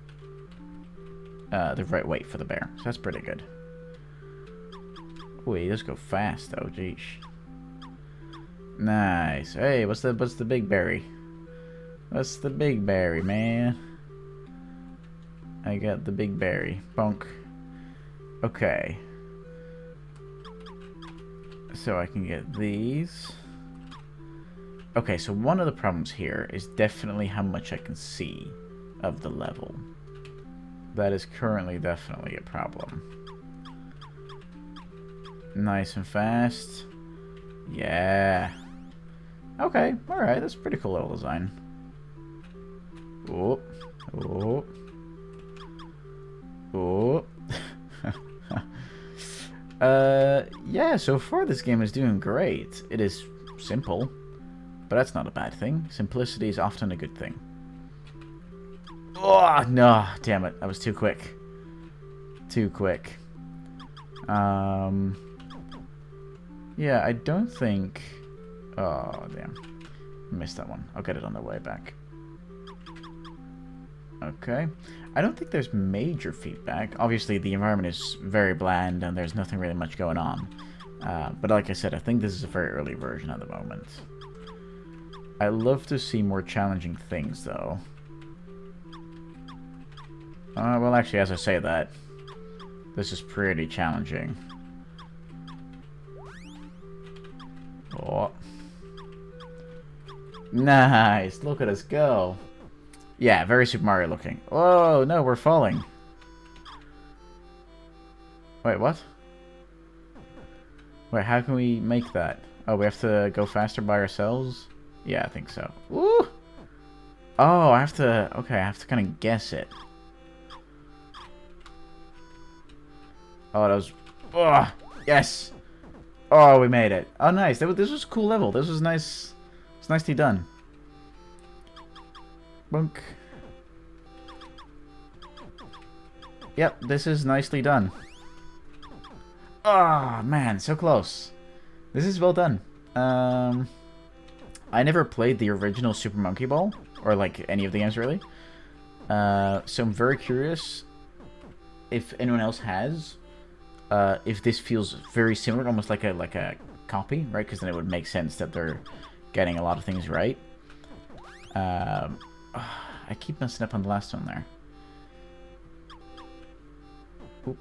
weight for the bear. So that's pretty good. Ooh, he does go fast though, jeez. Nice. Hey, what's the big berry? What's the big berry, man? I got the big berry. Bonk. Okay. So I can get these. Okay, so one of the problems here is definitely how much I can see of the level. That is currently definitely a problem. Nice and fast. Yeah. Okay, alright, that's a pretty cool level design. Oh. Oh. Oh. Yeah, so far this game is doing great. It is simple, but that's not a bad thing. Simplicity is often a good thing. Oh, no, damn it. I was too quick. Too quick. Yeah, I don't think... Oh, damn. Missed that one. I'll get it on the way back. Okay. I don't think there's major feedback. Obviously, the environment is very bland and there's nothing really much going on. But like I said, I think this is a very early version at the moment. I love to see more challenging things, though. Well, actually, as I say that, this is pretty challenging. Oh. Nice! Look at us go! Yeah, very Super Mario looking. Oh, no, we're falling. Wait, what? Wait, how can we make that? Oh, we have to go faster by ourselves? Yeah, I think so. Woo! Oh, I have to... Okay, I have to kind of guess it. Oh, that was... Oh, yes! Oh, we made it. Oh, nice. This was a cool level. This was nice. It's nicely done. Bunk. Yep, this is nicely done. Oh, man, so close. This is well done. I never played the original Super Monkey Ball, or like any of the games really. So I'm very curious if anyone else has. If this feels very similar, almost like a copy, right? Because then it would make sense that they're getting a lot of things right. I keep messing up on the last one there. Oop.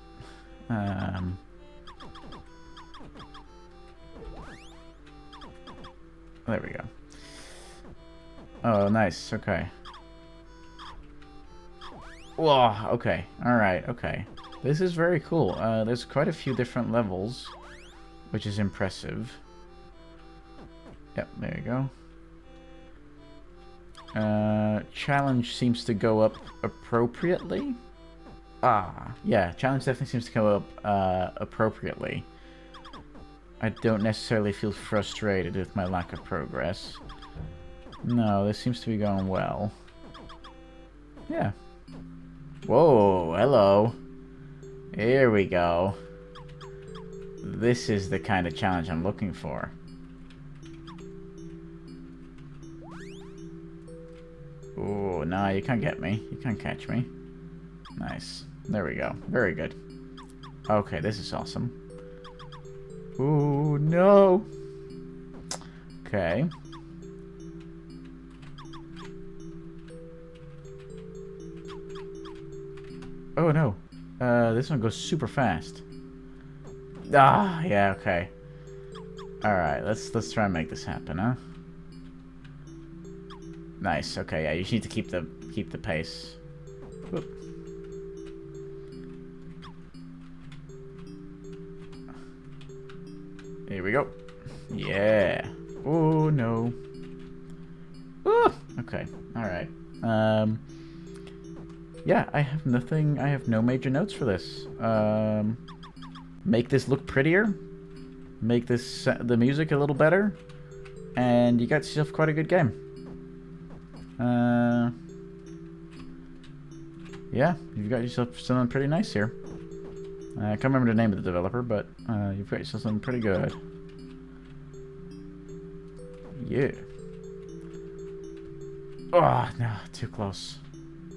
There we go. Oh, nice. Okay. Whoa. Okay. All right. Okay. This is very cool. There's quite a few different levels, which is impressive. Yep. There you go. Challenge seems to go up appropriately. Yeah, challenge definitely seems to come up appropriately. I don't necessarily feel frustrated with my lack of progress. No, this seems to be going well. Yeah. Whoa, hello. Here we go. This is the kind of challenge I'm looking for. Oh, no, you can't get me. You can't catch me. Nice. There we go. Very good. Okay, this is awesome. Oh, no. Okay. Oh, no. This one goes super fast. Yeah, okay. Alright, let's try and make this happen, huh? Nice, okay, yeah, you just need to keep the pace. Whoop. Here we go. Yeah. Oh no. Ooh, okay, alright. Yeah, I have nothing, I have no major notes for this. Make this look prettier. Make this the music a little better. And you got yourself quite a good game. Yeah, you've got yourself something pretty nice here. I can't remember the name of the developer, but you've got yourself something pretty good. Yeah. Oh, no, too close.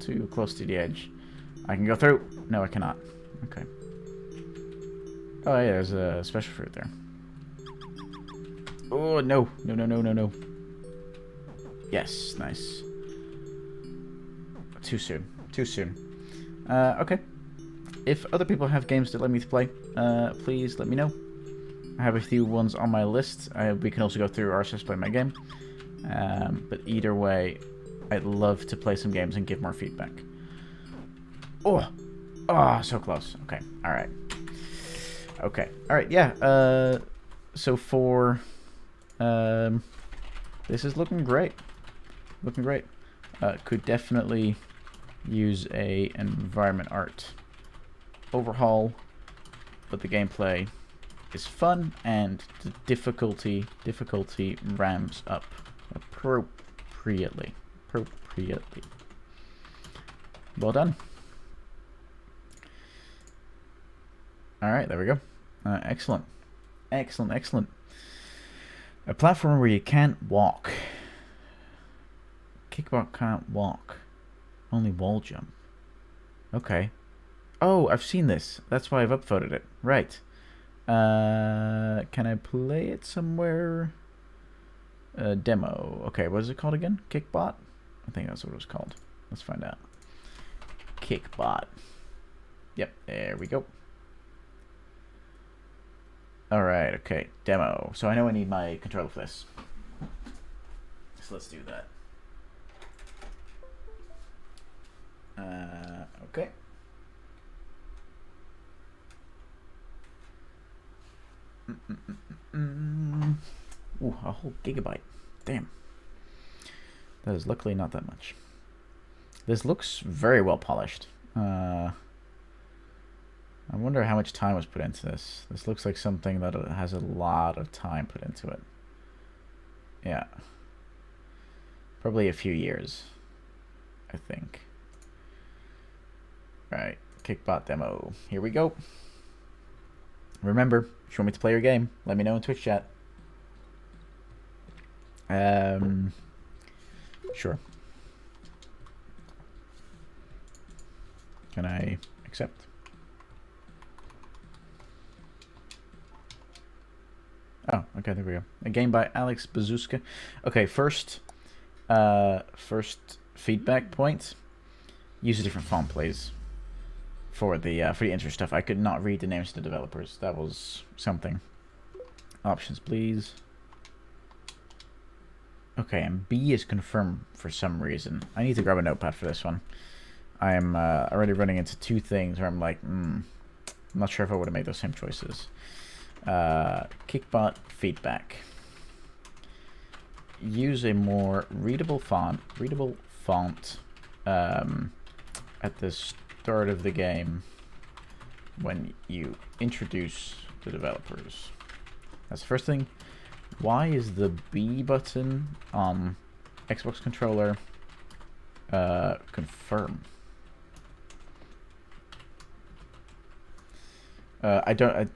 Too close to the edge. I can go through. No, I cannot. Okay. Oh, yeah, there's a special fruit there. Oh, no. No, no, no, no, no. Yes, nice. Too soon. Too soon. Okay. If other people have games that let me play, please let me know. I have a few ones on my list. We can also go through RSS Play My Game. But either way, I'd love to play some games and give more feedback. Oh! Oh, so close. Okay, alright. Okay, alright, yeah. So for... this is looking great. Looking great. Could definitely use a environment art overhaul, but the gameplay is fun and the difficulty ramps up appropriately. Well done. Alright, there we go. Excellent. Excellent, excellent. A platform where you can't walk. Kickbot can't walk. Only wall jump. Okay. Oh, I've seen this. That's why I've upvoted it. Right. Can I play it somewhere? Demo. Okay, what is it called again? Kickbot? I think that's what it was called. Let's find out. Kickbot. Yep, there we go. Alright, okay. Demo. So I know I need my controller for this. So let's do that. Okay. Ooh, a whole gigabyte. Damn. That is luckily not that much. This looks very well polished. I wonder how much time was put into this. This looks like something that has a lot of time put into it. Yeah. Probably a few years, I think. Right, Kickbot demo. Here we go. Remember, if you want me to play your game, let me know in Twitch chat. Sure. Can I accept? Oh, okay, there we go. A game by Alex Bazuska. Okay, first feedback point. Use a different font, please. For the intro stuff, I could not read the names of the developers. That was something. Options, please. Okay, and B is confirmed for some reason. I need to grab a notepad for this one. I am already running into two things where I'm like, I'm not sure if I would have made those same choices. Kickbot feedback. Use a more readable font at the start of the game when you introduce the developers. That's the first thing. Why is the B button on Xbox controller confirm? I don't.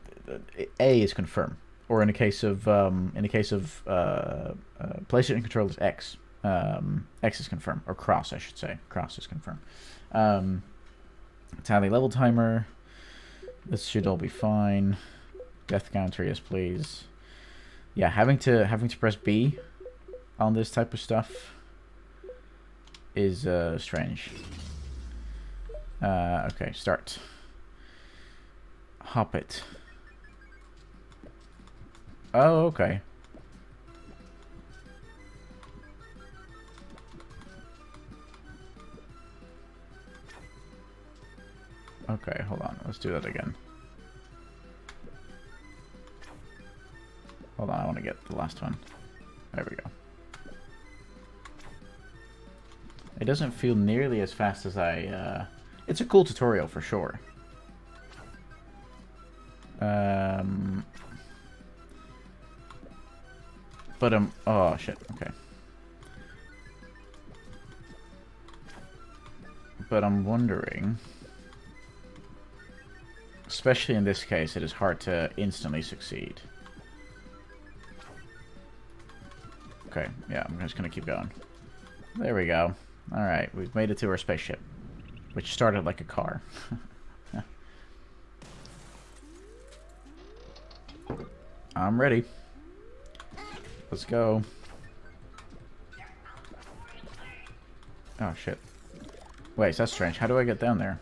A is confirm, or in the case of PlayStation controllers, X. X is confirm, or cross, I should say. Cross is confirm. Tally level timer. This should all be fine. Death counter, yes, please. Yeah, having to press B on this type of stuff is strange. Okay, start. Hop it. Oh, okay. Okay, hold on. Let's do that again. Hold on, I want to get the last one. There we go. It doesn't feel nearly as fast as I... It's a cool tutorial for sure. But oh shit, okay. But I'm wondering, especially in this case, it is hard to instantly succeed. Okay, yeah, I'm just gonna keep going. There we go. Alright, we've made it to our spaceship, which started like a car. I'm ready. Let's go. Oh, shit. Wait, that's strange. How do I get down there?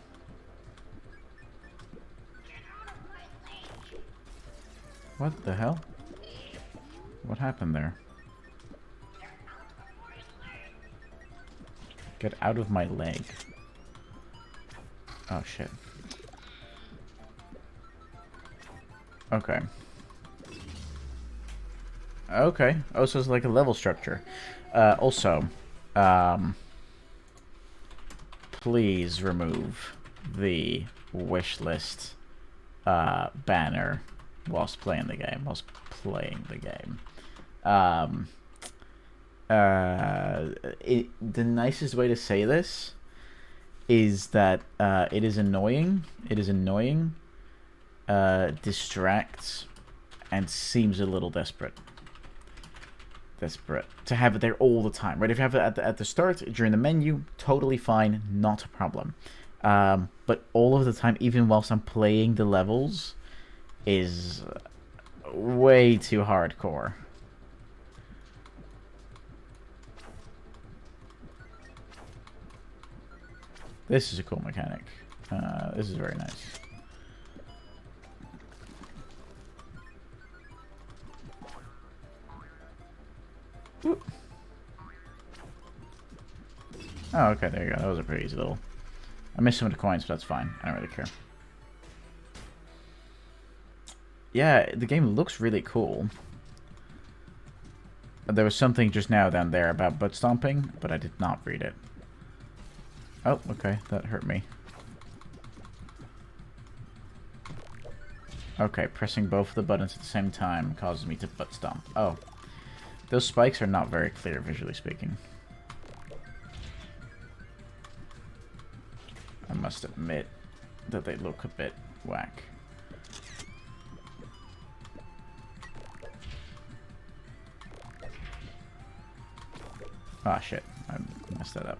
What the hell? What happened there? Get out of my leg. Oh, shit. Okay. Okay. Oh, so it's like a level structure. Also, please remove the wishlist banner whilst playing the game. The nicest way to say this is that it is annoying. Distracts, and seems a little desperate to have it there all the time, right? If you have it at the start, during the menu, totally fine, not a problem. But all of the time, even whilst I'm playing the levels, is way too hardcore. This is a cool mechanic. This is very nice. Whoop. Oh, okay, there you go. That was a pretty easy little... I missed some of the coins, but that's fine. I don't really care. Yeah, the game looks really cool. There was something just now down there about butt stomping, but I did not read it. Oh, okay, that hurt me. Okay, pressing both of the buttons at the same time causes me to butt stomp. Oh. Those spikes are not very clear, visually speaking. I must admit that they look a bit whack. Ah, shit. I messed that up.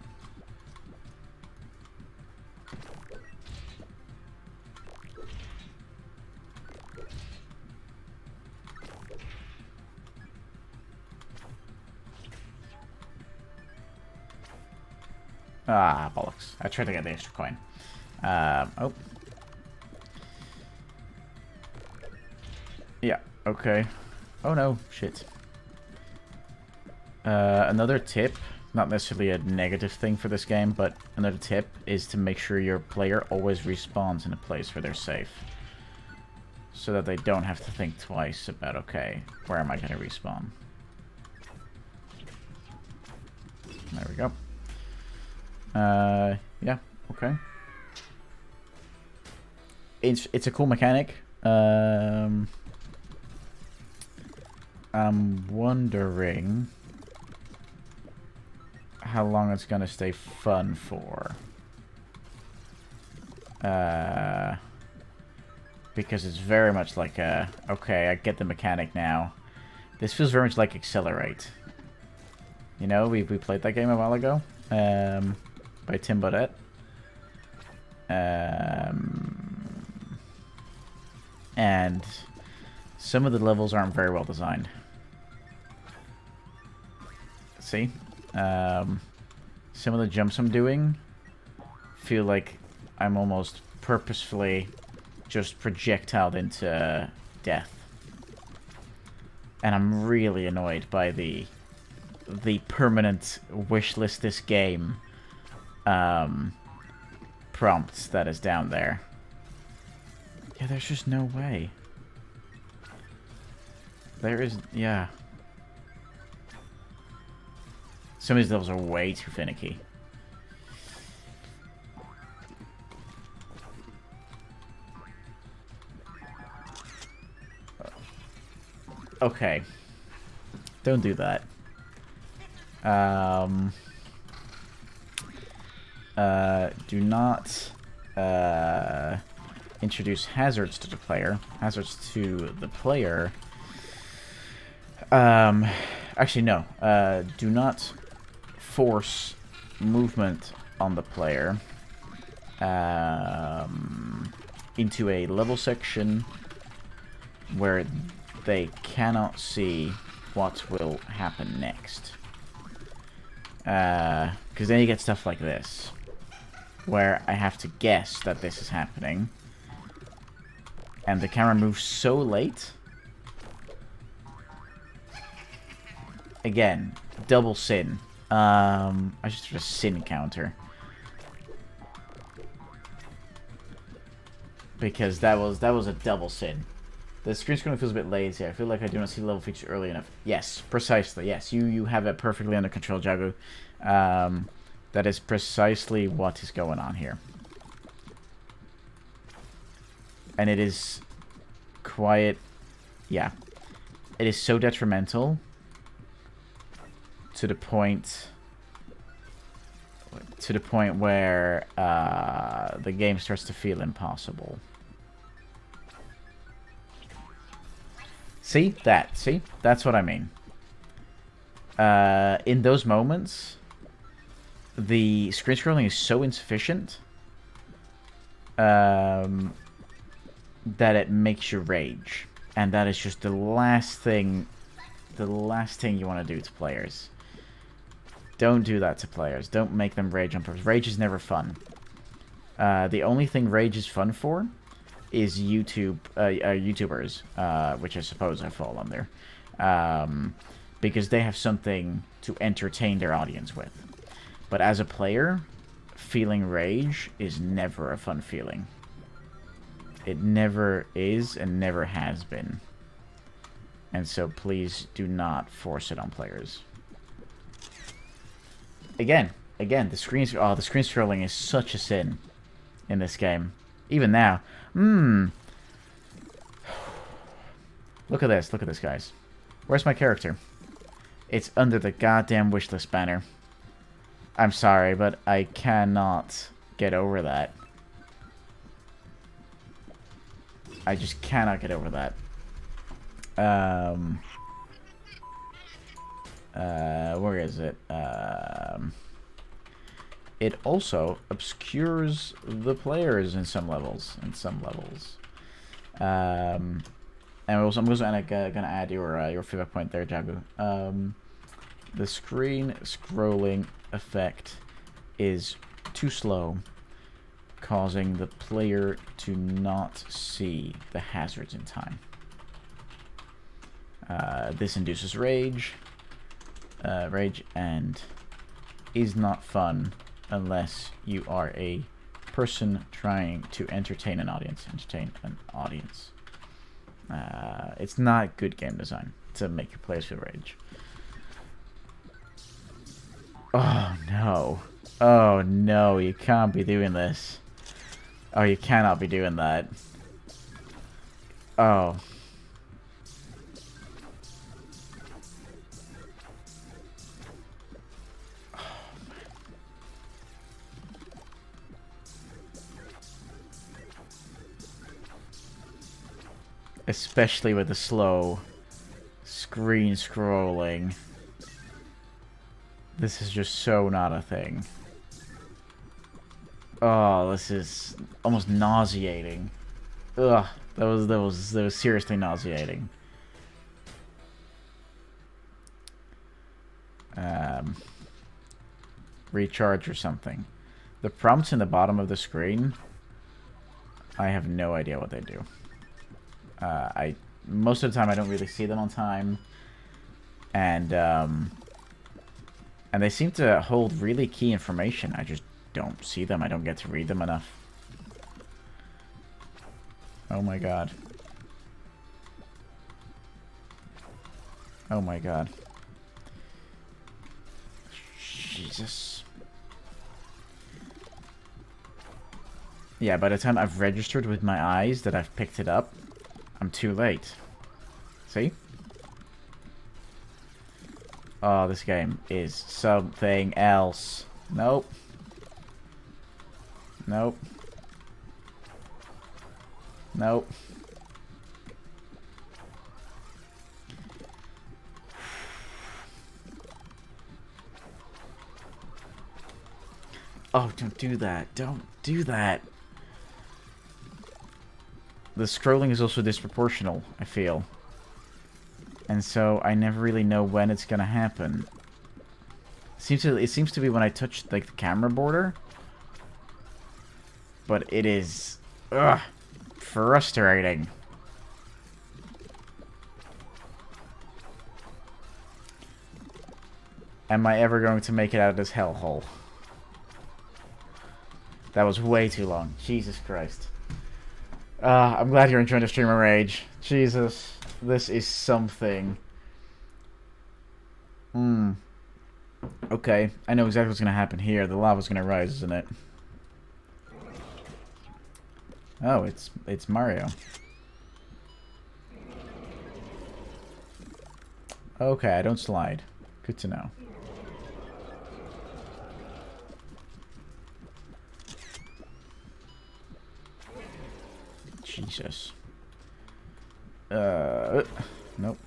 Ah, bollocks. I tried to get the extra coin. Oh. Yeah, okay. Oh no, shit. Another tip, not necessarily a negative thing for this game, but another tip is to make sure your player always respawns in a place where they're safe. So that they don't have to think twice about, okay, where am I going to respawn? There we go. Yeah, okay. it's a cool mechanic. I'm wondering how long it's gonna stay fun for. Because it's very much like a... Okay, I get the mechanic now. This feels very much like Accelerate. You know, we played that game a while ago. By Tim Bodette. And some of the levels aren't very well designed. See? Some of the jumps I'm doing feel like I'm almost purposefully just projectiled into death. And I'm really annoyed by the permanent wishlist this game prompts that is down there. Yeah, there's just no way. There is... Yeah. Some of these levels are way too finicky. Okay. Don't do that. Do not introduce hazards to the player. Hazards to the player. Actually, no. Do not force movement on the player into a level section where they cannot see what will happen next. Because then you get stuff like this, where I have to guess that this is happening, and the camera moves so late. Again, double sin. I just did a sin counter. Because that was a double sin. The screen scrolling feels a bit lazy. I feel like I do not see the level feature early enough. Yes, precisely. Yes, you have it perfectly under control, Jagu. That is precisely what is going on here. And it is quite... Yeah. It is so detrimental to the point where the game starts to feel impossible. See? See? That's what I mean. In those moments, the screen scrolling is so insufficient that it makes you rage. And that is just the last thing you want to do to players. Don't do that to players. Don't make them rage on purpose. Rage is never fun. The only thing rage is fun for is YouTubers, which I suppose I fall under, because they have something to entertain their audience with. But as a player, feeling rage is never a fun feeling. It never is and never has been. And so please do not force it on players. Again, the screen scrolling is such a sin in this game. Even now. Look at this, guys. Where's my character? It's under the goddamn wishlist banner. I'm sorry, but I cannot get over that. I just cannot get over that. Where is it? It also obscures the players in some levels. And also, I'm also gonna add your feedback point there, Jagu. The screen scrolling effect is too slow, causing the player to not see the hazards in time. This induces rage, and is not fun unless you are a person trying to entertain an audience. It's not good game design to make your players feel rage. Oh no. Oh no, you can't be doing this. Oh, you cannot be doing that. Oh. Especially with the slow screen scrolling. This is just so not a thing. Oh, this is almost nauseating. Ugh, that was seriously nauseating. Recharge or something. The prompts in the bottom of the screen, I have no idea what they do. Most of the time I don't really see them on time, and they seem to hold really key information. I just don't see them. I don't get to read them enough. Oh my god. Oh my god. Jesus. Yeah, by the time I've registered with my eyes that I've picked it up, I'm too late. See? Oh, this game is something else. Nope. Nope. Nope. Oh, don't do that. Don't do that. The scrolling is also disproportional, I feel. And so I never really know when it's gonna happen. It seems to be when I touch like the camera border. But it is frustrating. Am I ever going to make it out of this hellhole? That was way too long. Jesus Christ. I'm glad you're enjoying the stream of rage. Jesus. This is something. Okay. I know exactly what's going to happen here. The lava's going to rise, isn't it? Oh, it's Mario. Okay, I don't slide. Good to know. Jesus. Nope.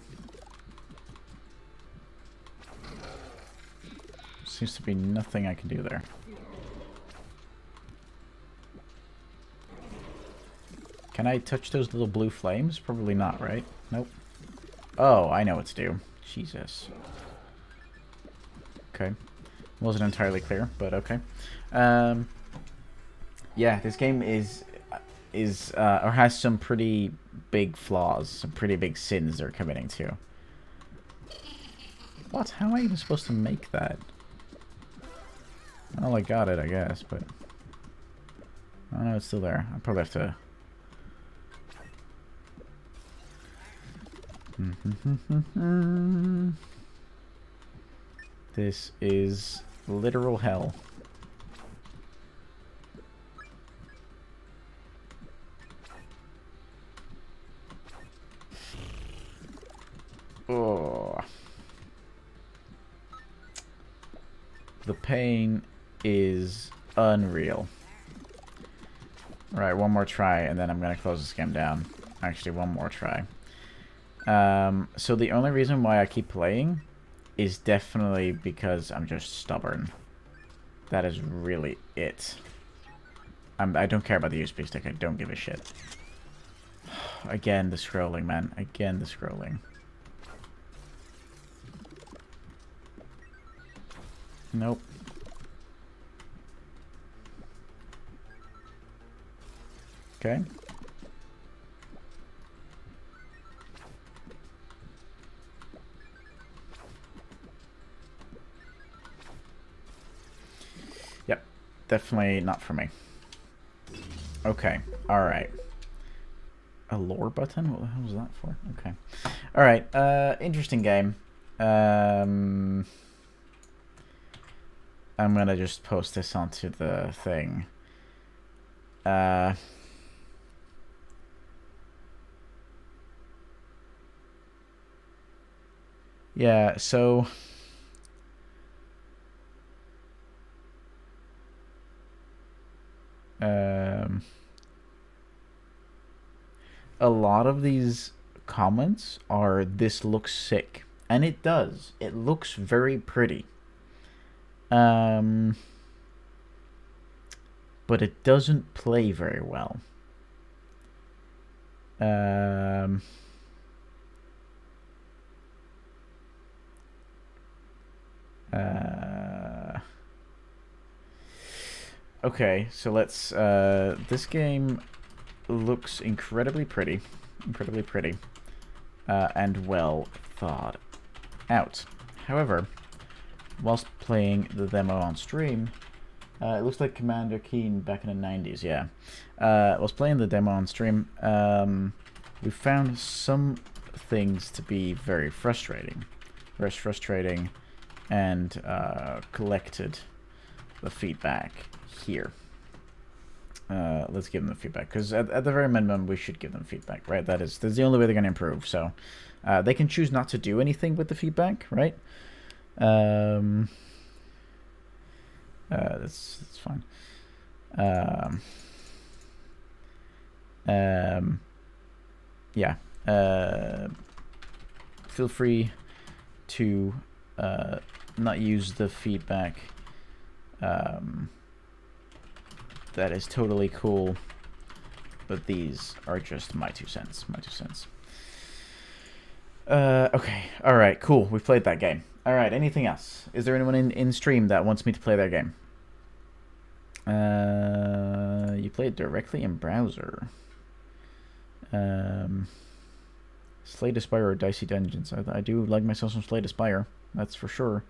Seems to be nothing I can do there. Can I touch those little blue flames? Probably not, right? Nope. Oh, I know what to do. Jesus. Okay. Wasn't entirely clear, but okay. Yeah, this game is or has some pretty big flaws, some pretty big sins they're committing to. What? How am I even supposed to make that? Well, I got it, I guess, but... Oh no, it's still there. I'll probably have to... This is literal hell. Oh. The pain is unreal. Right, one more try, and then I'm going to close this game down. Actually, one more try. So the only reason why I keep playing is definitely because I'm just stubborn. That is really it. I don't care about the USB stick. I don't give a shit. Again, the scrolling, man. Again, the scrolling. Nope. Okay. Yep. Definitely not for me. Okay. Alright. A lore button? What the hell was that for? Okay. Alright. Interesting game. I'm gonna just post this onto the thing. Yeah, so um, a lot of these comments are "this looks sick," and it does. It looks very pretty. Um, but it doesn't play very well. Um, uh, okay, so let's. This game looks incredibly pretty, and well thought out. However, whilst playing the demo on stream, it looks like Commander Keen back in the 90s, yeah. Whilst playing the demo on stream, we found some things to be very frustrating. And collected the feedback here. Let's give them the feedback, because at the very minimum, we should give them feedback, right? That's the only way they're going to improve, so they can choose not to do anything with the feedback, right? That's fine. Yeah. Feel free to not use the feedback. That is totally cool, but these are just my 2 cents. Okay. All right. Cool. We've played that game. All right. Anything else? Is there anyone in stream that wants me to play their game? You play it directly in browser. Slay the Spire or Dicey Dungeons. I do like myself some Slay the Spire. That's for sure.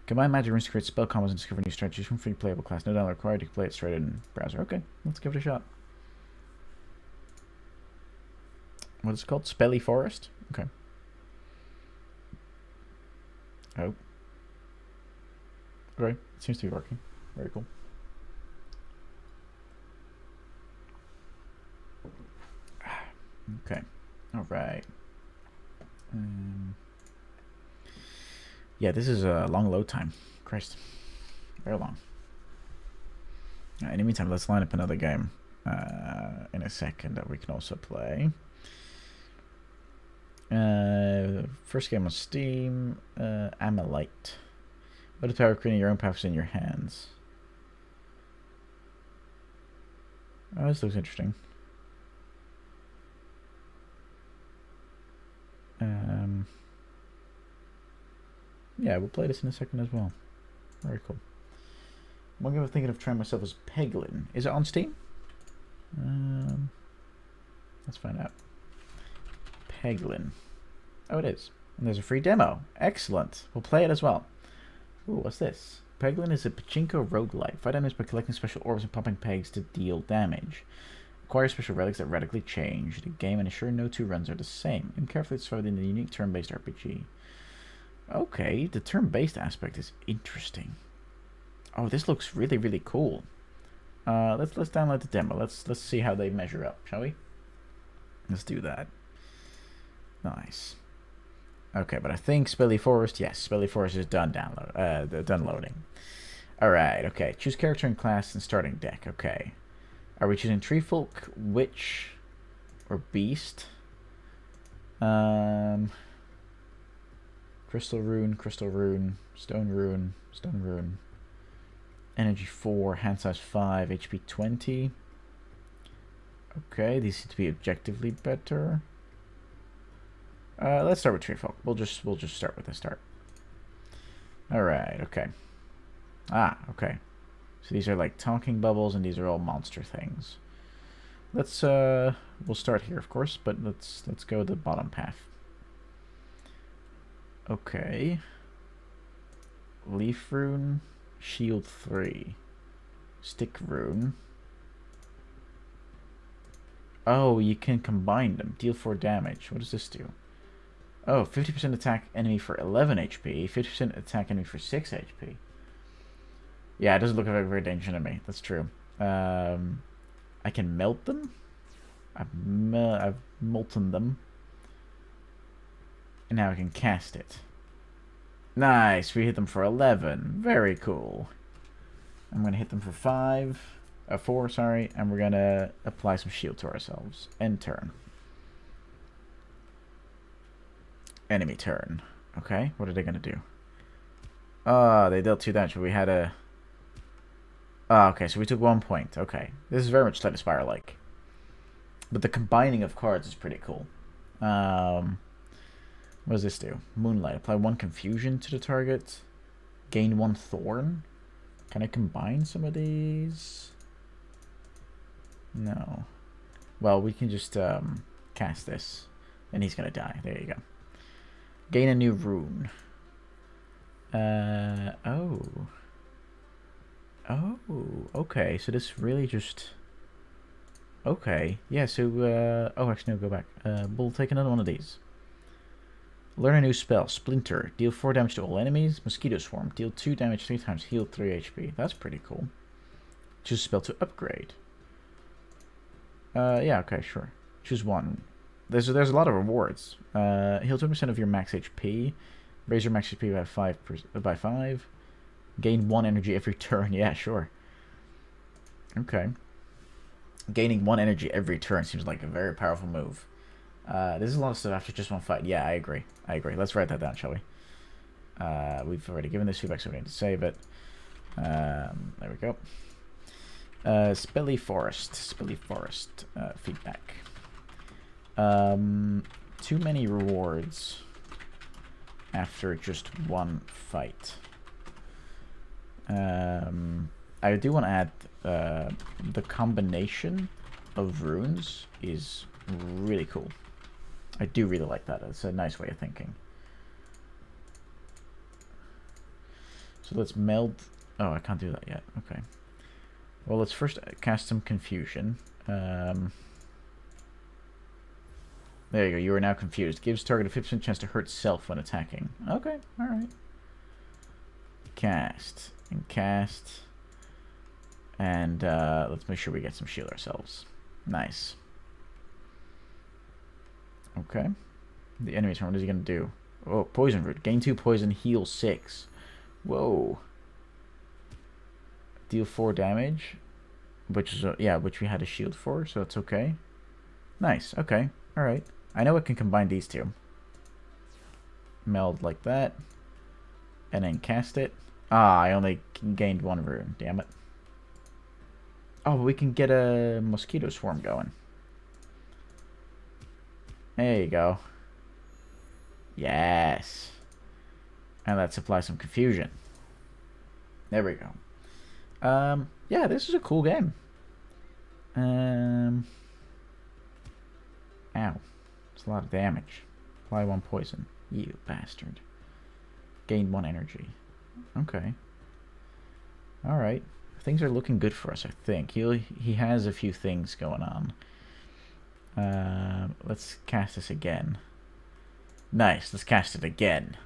Combine magic runes to create spell combos and discover new strategies from free playable class. No download required. You can play it straight in browser. Okay, let's give it a shot. What is it called? Spelly Forest? Okay. Oh. Okay, it seems to be working. Very cool. Okay. All right. Yeah, this is a long load time. Christ. Very long. In the meantime, let's line up another game in a second that we can also play. First game on Steam, Amalite. What is the power of creating your own paths in your hands? Oh, this looks interesting. Yeah, we'll play this in a second as well. Very cool. One game I'm thinking of trying myself is Peglin. Is it on Steam? Let's find out. Peglin. Oh, it is. And there's a free demo. Excellent. We'll play it as well. Ooh, what's this? Peglin is a pachinko roguelite. Fight enemies by collecting special orbs and popping pegs to deal damage. Acquire special relics that radically change the game and ensure no two runs are the same. Aim carefully to survive in the unique turn-based RPG. Okay, the turn-based aspect is interesting. Oh, this looks really, really cool. Let's download the demo. Let's see how they measure up, shall we? Let's do that. Nice. Okay, but I think Spelly Forest. Yes, Spelly Forest is done loading. All right. Okay. Choose character and class and starting deck. Okay. Are we choosing Tree Folk, Witch, or Beast? Crystal Rune, Stone Rune. Energy 4, hand size 5, HP 20. Okay, these seem to be objectively better. Let's start with Tree Folk. We'll just start with the start. All right. Okay. Okay. So these are like talking bubbles, and these are all monster things. Let's we'll start here, of course, but let's go the bottom path. Okay. Leaf Rune, Shield 3, Stick Rune. Oh, you can combine them. Deal 4 damage. What does this do? Oh, 50% attack enemy for 11 HP, 50% attack enemy for 6 HP. Yeah, it doesn't look like very dangerous to me. That's true. I can melt them. I've molten them. And now I can cast it. Nice. We hit them for 11. Very cool. I'm going to hit them for 4, sorry. And we're going to apply some shield to ourselves. End turn. Enemy turn. Okay, what are they going to do? They dealt 2 damage, but we had a... okay, so we took 1 point. Okay. This is very much Slay the Spire-like. But the combining of cards is pretty cool. What does this do? Moonlight. Apply 1 confusion to the target. Gain 1 thorn. Can I combine some of these? No. Well, we can just cast this. And he's going to die. There you go. Gain a new rune. Oh. Oh, okay. So this really just... Okay. Yeah, so... oh, actually, no, go back. We'll take another one of these. Learn a new spell. Splinter. Deal 4 damage to all enemies. Mosquito Swarm. Deal 2 damage 3 times. Heal 3 HP. That's pretty cool. Choose a spell to upgrade. Yeah, okay, sure. Choose one. There's a lot of rewards. Heal 2% of your max HP. Raise your max HP by 5. Gain 1 energy every turn. Yeah, sure. Okay. Gaining 1 energy every turn seems like a very powerful move. This is a lot of stuff after just 1 fight. Yeah, I agree. I agree. Let's write that down, shall we? We've already given this feedback, so we need to save it. There we go. Spilly Forest. Spilly Forest feedback. Too many rewards after just 1 fight. I do want to add the combination of runes is really cool. I do really like that. It's a nice way of thinking. So let's meld... Oh, I can't do that yet. Okay. Well, let's first cast some confusion. There you go. You are now confused. Gives target a 50% chance to hurt self when attacking. Okay. Alright. Cast. And cast. And let's make sure we get some shield ourselves. Nice. Okay. The enemy's turn. What is he going to do? Oh, poison root. Gain 2 poison, heal 6. Whoa. Deal 4 damage. Which is, yeah, which we had a shield for, so it's okay. Nice. Okay. Alright. I know I can combine these two. Meld like that. And then cast it. Ah, I only gained 1 rune. Damn it. Oh, we can get a mosquito swarm going. There you go. Yes. And let's apply some confusion. There we go. Yeah, this is a cool game. Ow. It's a lot of damage. Apply 1 poison. You bastard. Gain 1 energy. Okay. Alright. Things are looking good for us, I think. He has a few things going on. Let's cast this again. Nice. Let's cast it again.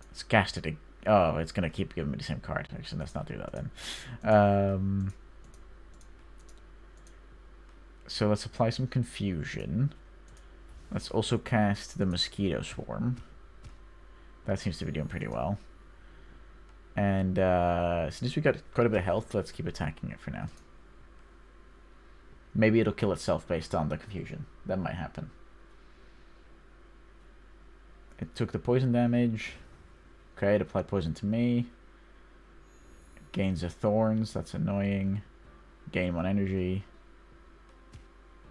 Let's cast it again. Oh, it's going to keep giving me the same card. Actually, let's not do that then. So let's apply some confusion. Let's also cast the mosquito swarm. That seems to be doing pretty well. And since we got quite a bit of health, let's keep attacking it for now. Maybe it'll kill itself based on the confusion. That might happen. It took the poison damage. Okay, it applied poison to me. Gains of thorns. That's annoying. Gain 1 energy.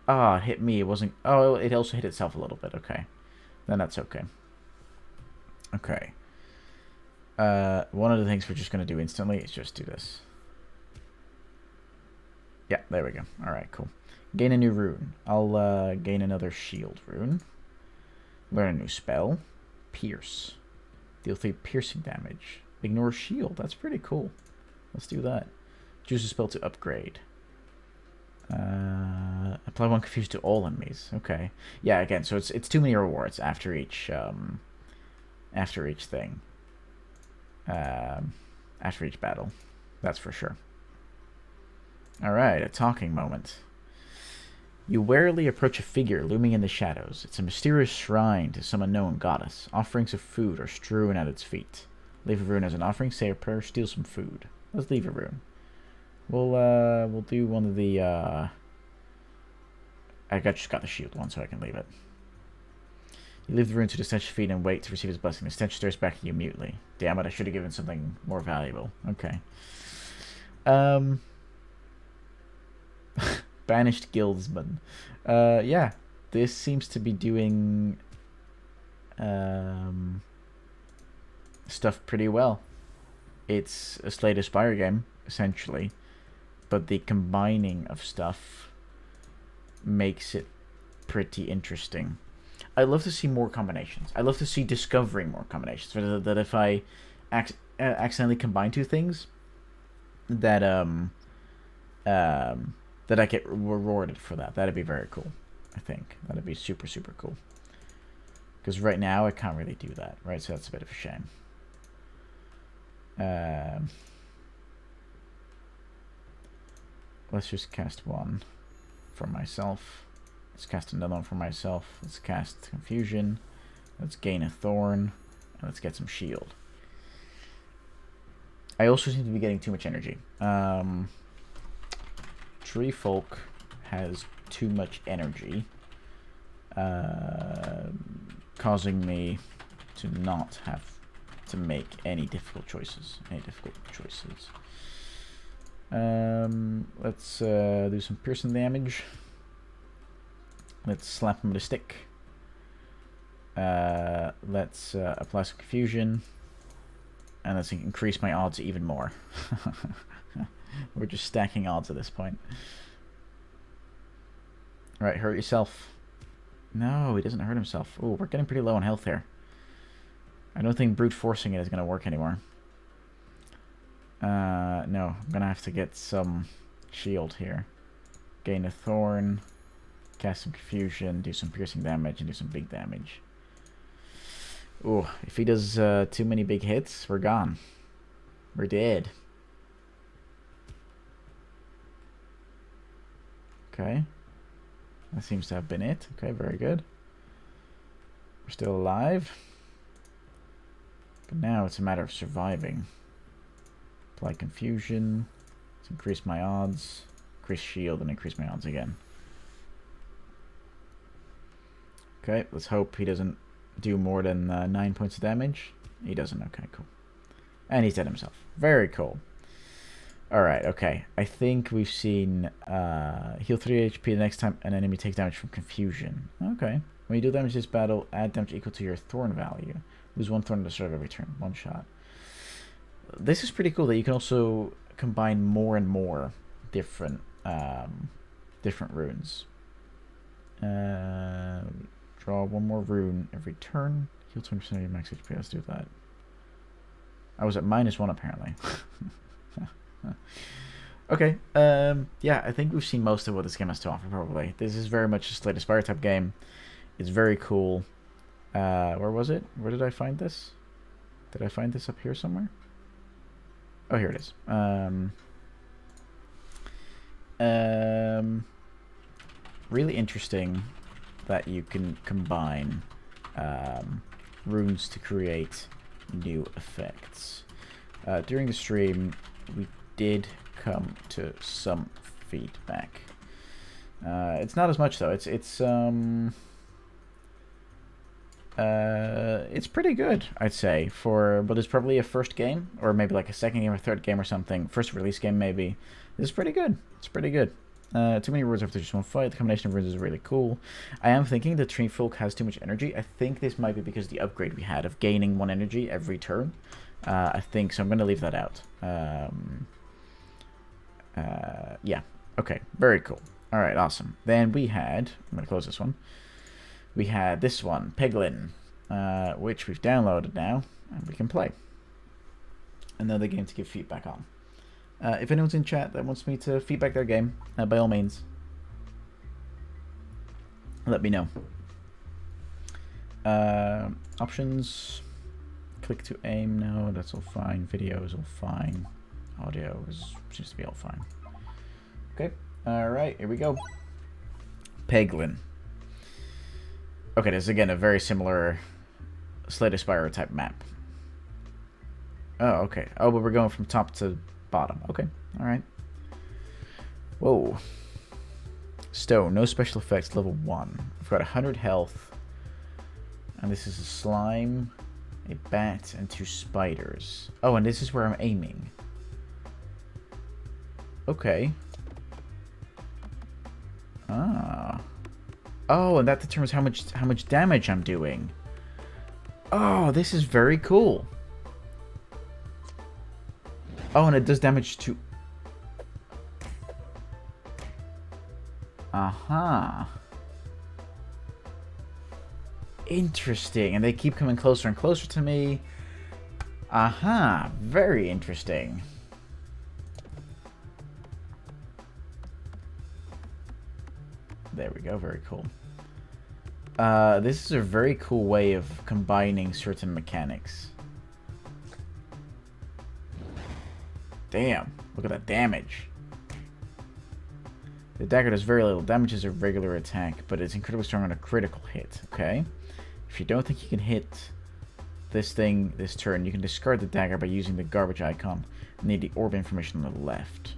Ah, it hit me. It wasn't... Oh, it also hit itself a little bit. Okay. Then that's okay. Okay. One of the things we're just going to do instantly is just do this. Yeah, there we go. Alright, cool. Gain a new rune. I'll gain another shield rune. Learn a new spell. Pierce. Deal 3 piercing damage. Ignore shield. That's pretty cool. Let's do that. Choose a spell to upgrade. Apply 1 confuse to all enemies. Okay. Yeah, again, so it's too many rewards after each thing. After each battle. That's for sure. Alright, a talking moment. You warily approach a figure looming in the shadows. It's a mysterious shrine to some unknown goddess. Offerings of food are strewn at its feet. Leave a rune as an offering. Say a prayer. Steal some food. Let's leave a rune. We'll do one of the. I just got the shield one, so I can leave it. You leave the rune to the stench feet and wait to receive his blessing. The stench stares back at you mutely. Damn it! I should have given something more valuable. Okay. Banished guildsman. Yeah, this seems to be doing stuff pretty well. It's a Slay the Spire game, essentially, but the combining of stuff makes it pretty interesting. I'd love to see more combinations. I'd love to see discovering more combinations. That if I accidentally combine two things, that that I get rewarded for that. That'd be very cool. I think that'd be super, super cool. Because right now I can't really do that, right? So that's a bit of a shame. Let's just cast one for myself. Let's cast another one for myself. Let's cast Confusion. Let's gain a Thorn. And let's get some shield. I also seem to be getting too much energy. Tree Folk has too much energy, causing me to not have to make any difficult choices. Let's do some piercing damage. Let's slap him with a stick. Let's apply some confusion. And let's increase my odds even more. We're just stacking odds at this point. Right, hurt yourself. No, he doesn't hurt himself. Oh, we're getting pretty low on health here. I don't think brute forcing it is going to work anymore. No, I'm going to have to get some shield here. Gain a thorn. Cast some confusion. Do some piercing damage. And do some big damage. Ooh, if he does too many big hits, we're gone. We're dead. Okay. That seems to have been it. Okay, very good. We're still alive. But now it's a matter of surviving. Apply confusion. Let's increase my odds. Increase shield and increase my odds again. Okay, let's hope he doesn't do more than 9 points of damage. He doesn't. Okay, cool. And he's dead himself. Very cool. Alright, okay. I think we've seen heal 3 HP the next time an enemy takes damage from confusion. Okay. When you do damage this battle, add damage equal to your thorn value. Lose 1 thorn to serve every turn. 1 shot. This is pretty cool that you can also combine more and more different different runes. Draw 1 more rune every turn. Heal 20% of your max HP. Let's do that. I was at -1 apparently. Okay, yeah, I think we've seen most of what this game has to offer, probably. This is very much a Slay the Spire type game. It's very cool. Where was it? Where did I find this? Did I find this up here somewhere? Oh, here it is. Really interesting that you can combine runes to create new effects. During the stream, we did come to some feedback. It's not as much though. It's pretty good, I'd say, but it's probably a first game, or maybe like a second game or third game or something. First release game maybe. It's pretty good. It's pretty good. Too many runes after just one fight. The combination of runes is really cool. I am thinking the Tree Folk has too much energy. I think this might be because of the upgrade we had of gaining 1 energy every turn. I think so. I'm going to leave that out. Yeah. Okay. Very cool. All right. Awesome. Then we had. I'm going to close this one. We had this one, Peglin, which we've downloaded now, and we can play. Another game to give feedback on. If anyone's in chat that wants me to feedback their game, by all means, let me know. Options. Click to aim. No, that's all fine. Video is all fine. Audio seems to be all fine. Okay. All right. Here we go. Peglin. Okay, this is again a very similar Slay the Spire type map. Oh, okay. Oh, but we're going from top to bottom. Okay, alright. Whoa. Stone, no special effects, level 1. I've got 100 health. And this is a slime, a bat, and 2 spiders. Oh, and this is where I'm aiming. Okay. Ah. Oh, and that determines how much damage I'm doing. Oh, this is very cool. Oh, and it does damage to... Aha. Interesting. And they keep coming closer and closer to me. Aha. Very interesting. There we go. Very cool. This is a very cool way of combining certain mechanics. Damn. Look at that damage. The dagger does very little damage as a regular attack, but it's incredibly strong on a critical hit. Okay. If you don't think you can hit this thing this turn, you can discard the dagger by using the garbage icon. Need the orb information on the left.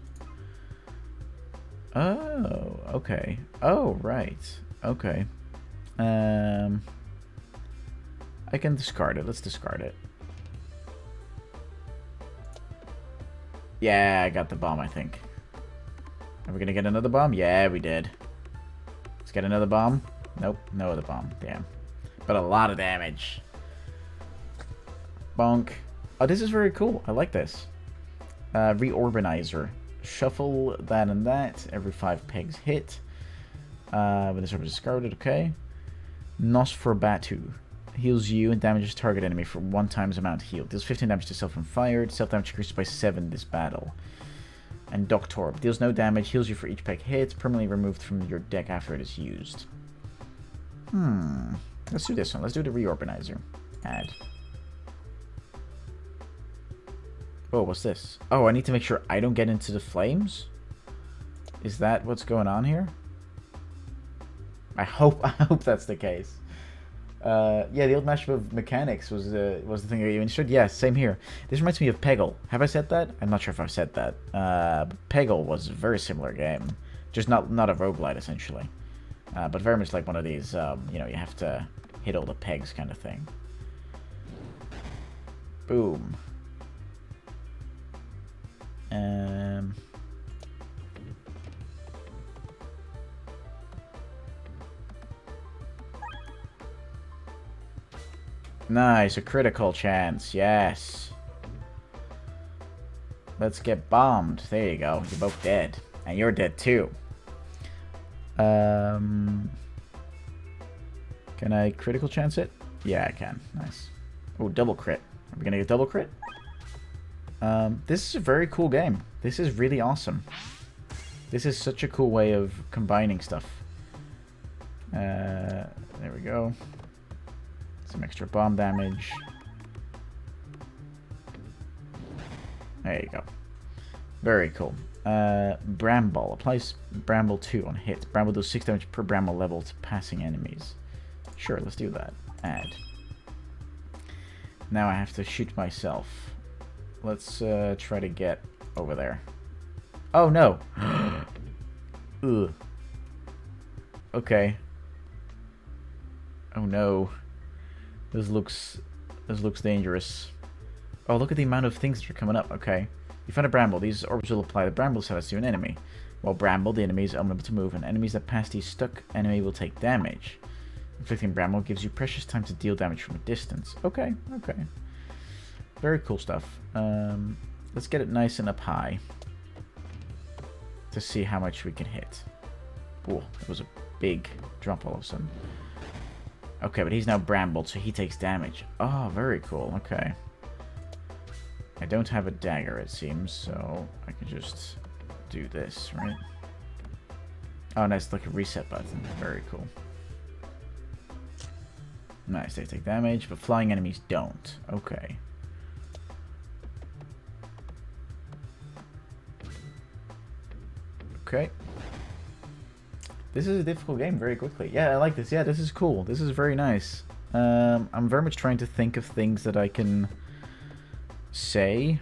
Oh, okay. Oh, right. Okay. I can discard it. Let's discard it. Yeah, I got the bomb, I think. Are we gonna get another bomb? Yeah, we did. Let's get another bomb. Nope, no other bomb. Damn. But a lot of damage. Bonk. Oh, this is very cool. I like this. Reorbanizer. Shuffle that and that. Every 5 pegs hit. When this orb is discarded, okay. Nosferatu. Heals you and damages target enemy for 1 times amount healed. Deals 15 damage to self when fired. Self damage increases by 7 this battle. And Doctorb. Deals no damage. Heals you for each peg hit. Permanently removed from your deck after it is used. Let's do this one. Let's do the Reorbanizer. Add. Oh, what's this? Oh, I need to make sure I don't get into the flames? Is that what's going on here? I hope that's the case. Yeah, the old mashup of mechanics was the thing that you interested. Yeah, same here. This reminds me of Peggle. Have I said that? I'm not sure if I've said that. Peggle was a very similar game, just not a roguelite essentially, but very much like one of these. You know, you have to hit all the pegs kind of thing. Boom. Nice, a critical chance, yes. Let's get bombed. There you go. You're both dead. And you're dead too. Can I critical chance it? Yeah, I can. Nice. Oh, double crit. Are we gonna get double crit? This is a very cool game. This is really awesome. This is such a cool way of combining stuff. There we go. Some extra bomb damage. There you go. Very cool. Bramble. Applies Bramble 2 on hit. Bramble does 6 damage per Bramble level to passing enemies. Sure, let's do that. Add. Now I have to shoot myself. Let's try to get over there. Oh no! Ugh. Okay. Oh no. This looks dangerous. Oh, look at the amount of things that are coming up. Okay. You find a Bramble. These orbs will apply the Bramble status to an enemy. While Bramble, the enemy is unable to move, and enemies that pass the stuck enemy will take damage. Inflicting Bramble gives you precious time to deal damage from a distance. Okay, okay. Very cool stuff. Let's get it nice and up high to see how much we can hit. Whoa, that was a big drop all of a sudden. Okay, but he's now brambled, so he takes damage. Oh, very cool. Okay. I don't have a dagger, it seems, so I can just do this, right? Oh, nice, like a reset button. Very cool. Nice, they take damage, but flying enemies don't. Okay. Okay. This is a difficult game very quickly. Yeah, I like this. Yeah, this is cool. This is very nice. I'm very much trying to think of things that I can say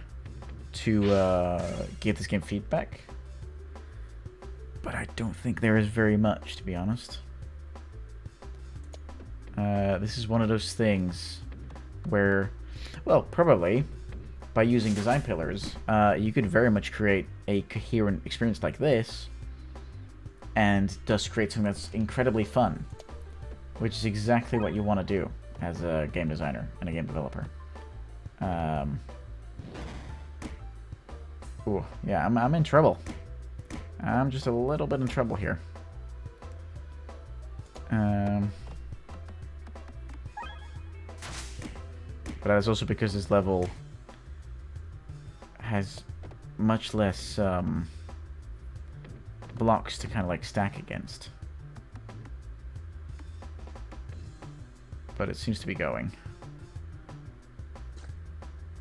to give this game feedback. But I don't think there is very much, to be honest. This is one of those things where, well, probably by using design pillars, you could very much create a coherent experience like this, and thus create something that's incredibly fun, which is exactly what you want to do as a game designer and a game developer. Ooh, yeah, I'm in trouble. I'm just a little bit in trouble here. But that's also because this level has much less blocks to kind of like stack against. But it seems to be going.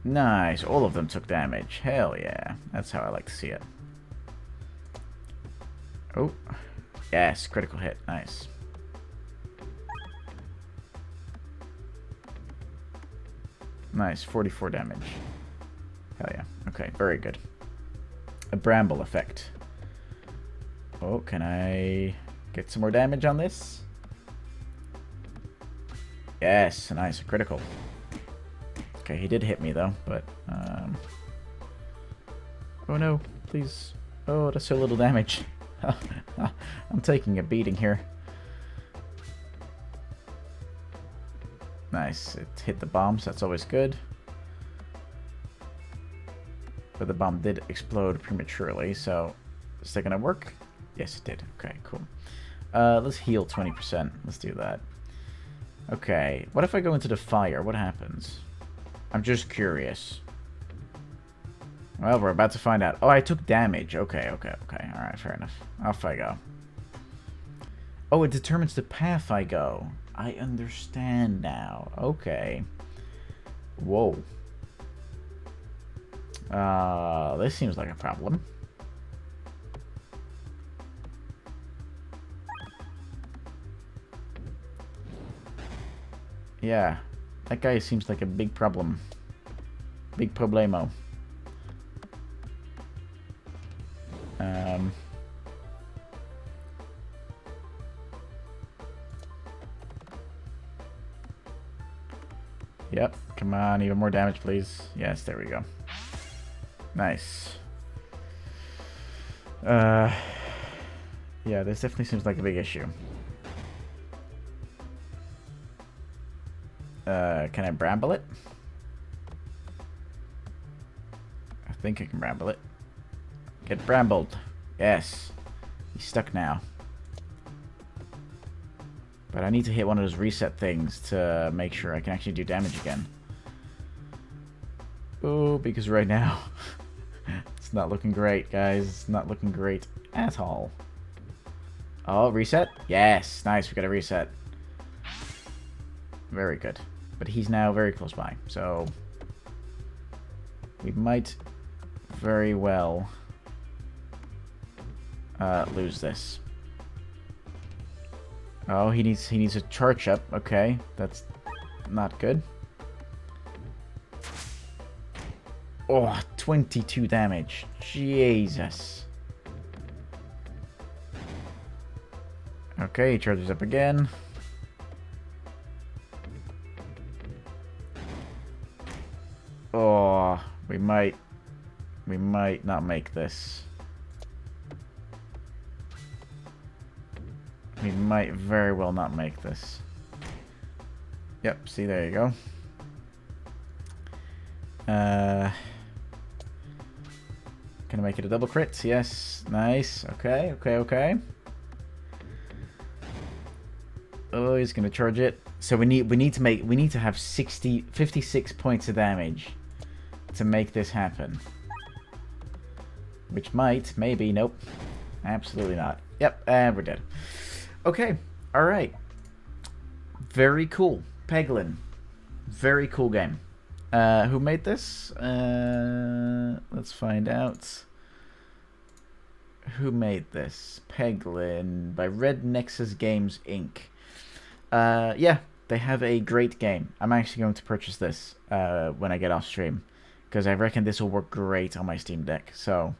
Nice, all of them took damage. Hell yeah, that's how I like to see it. Oh, yes, critical hit, nice. Nice, 44 damage. Hell yeah, okay, very good. A bramble effect. Oh, can I get some more damage on this? Yes, nice, a critical. Okay, he did hit me though, but oh no, please. Oh, that's so little damage. I'm taking a beating here. Nice, it hit the bomb, so that's always good. But the bomb did explode prematurely, so is that gonna work? Yes, it did. Okay, cool. Let's heal 20%. Let's do that. Okay, what if I go into the fire? What happens? I'm just curious. Well, we're about to find out. Oh, I took damage. Okay. Alright, fair enough. Off I go. Oh, it determines the path I go. I understand now. Okay. Whoa. This seems like a problem. Yeah. That guy seems like a big problem. Big problemo. Yep, come on, even more damage, please. Yes, there we go. Nice. Yeah, this definitely seems like a big issue. Can I bramble it? I think I can bramble it. Get brambled. Yes. He's stuck now. But I need to hit one of those reset things to make sure I can actually do damage again. Oh, because right now it's not looking great, guys. It's not looking great at all. Oh, reset? Yes, nice. We got a reset. Very good. But he's now very close by, so we might very well lose this. Oh, he needs a charge up. Okay, that's not good. Oh, 22 damage. Jesus. Okay, he charges up again. Oh, we might not make this. We might very well not make this. Yep, see, there you go. Can I make it a double crit? Yes, nice. Okay. Oh, he's gonna charge it. So we need to have 56 points of damage to make this happen. Which might, maybe, nope. Absolutely not. Yep, and we're dead. Okay, alright. Very cool. Peglin. Very cool game. Who made this? Let's find out. Who made this? Peglin by Red Nexus Games Inc. Yeah, they have a great game. I'm actually going to purchase this when I get off stream, because I reckon this will work great on my Steam Deck. So,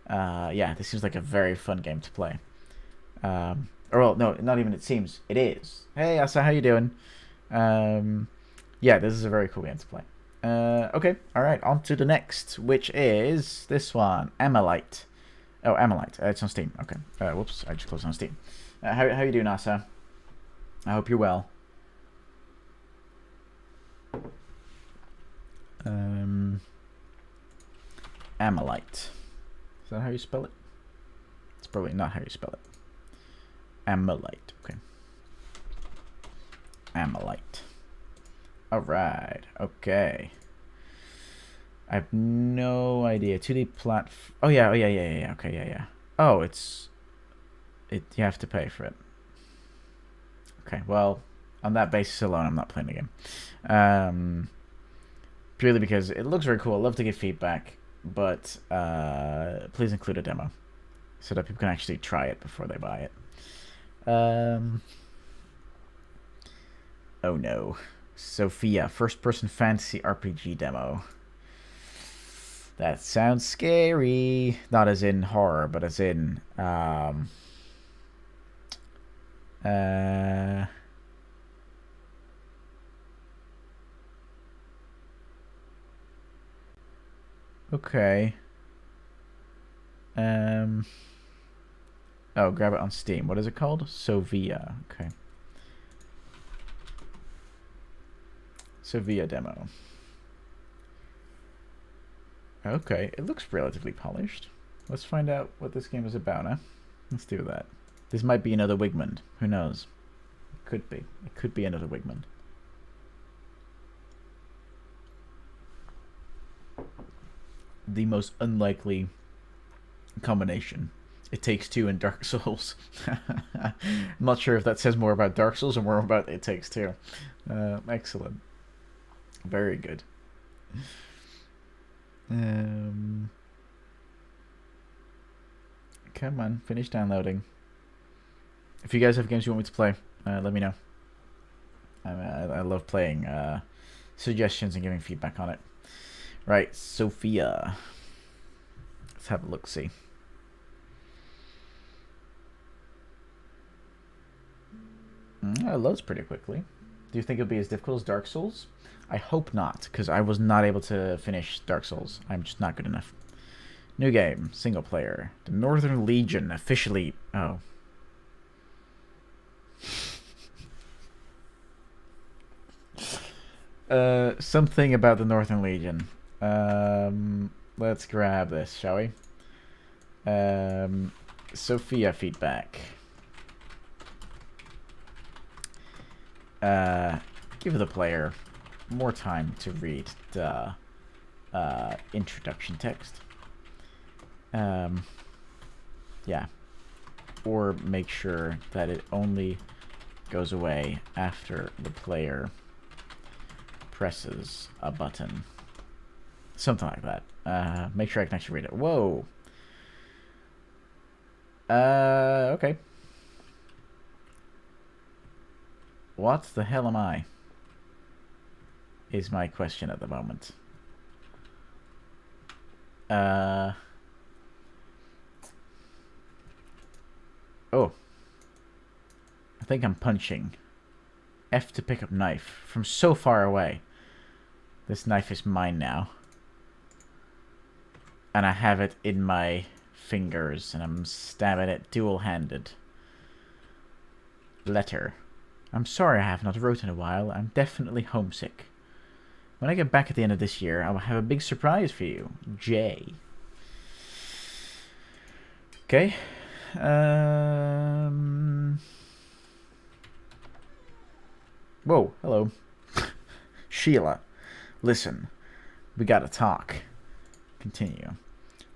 yeah, this seems like a very fun game to play. Or well, no, not even it seems. It is. Hey, Asa, how you doing? Yeah, this is a very cool game to play. Okay, all right, on to the next, which is this one, Amalite. Oh, Amalite. It's on Steam. Okay. Whoops, I just closed on Steam. How you doing, Asa? I hope you're well. Amalite. Is that how you spell it? It's probably not how you spell it. Amalite. Okay. Amalite. Alright. Okay. I have no idea. 2D platform. Oh yeah. Okay, yeah. Oh, you have to pay for it. Okay, well, on that basis alone, I'm not playing the game. Purely because it looks very cool. I'd love to get feedback, but please include a demo so that people can actually try it before they buy it. Oh no. Sophia, first-person fantasy RPG demo. That sounds scary. Not as in horror, but as in okay. Oh, grab it on Steam. What is it called? Sophia. Okay. Sophia demo. Okay, it looks relatively polished. Let's find out what this game is about, huh? Let's do that. This might be another Wigmund. Who knows? It could be. It could be another Wigmund. The most unlikely combination. It Takes Two and Dark Souls. I'm not sure if that says more about Dark Souls or more about It Takes Two. Excellent. Very good. Come on, finish downloading. If you guys have games you want me to play, let me know. I love playing suggestions and giving feedback on it. Right, Sophia. Let's have a look-see. It loads pretty quickly. Do you think it'll be as difficult as Dark Souls? I hope not, because I was not able to finish Dark Souls. I'm just not good enough. New game, single player. The Northern Legion officially... Oh. Something about the Northern Legion. Let's grab this, shall we? Sophia feedback. Give the player more time to read the introduction text. Yeah. Or make sure that it only goes away after the player presses a button. Something like that. Make sure I can actually read it. Whoa. Okay. What the hell am I? Is my question at the moment. Oh. I think I'm punching. F to pick up knife. From so far away. This knife is mine now. And I have it in my fingers. And I'm stabbing it dual-handed. Letter. I'm sorry I have not wrote in a while. I'm definitely homesick. When I get back at the end of this year, I will have a big surprise for you. Jay. Okay. Whoa, hello. Sheila. Listen. We gotta talk. Continue.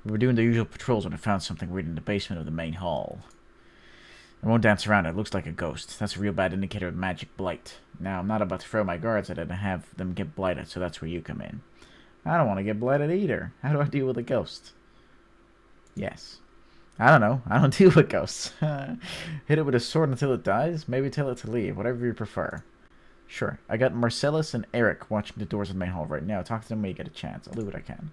We were doing the usual patrols when I found something weird in the basement of the main hall. I won't dance around it. It looks like a ghost. That's a real bad indicator of magic blight. Now, I'm not about to throw my guards at it and have them get blighted, so that's where you come in. I don't want to get blighted either. How do I deal with a ghost? Yes. I don't know. I don't deal with ghosts. Hit it with a sword until it dies? Maybe tell it to leave. Whatever you prefer. Sure. I got Marcellus and Eric watching the doors of the main hall right now. Talk to them when you get a chance. I'll do what I can.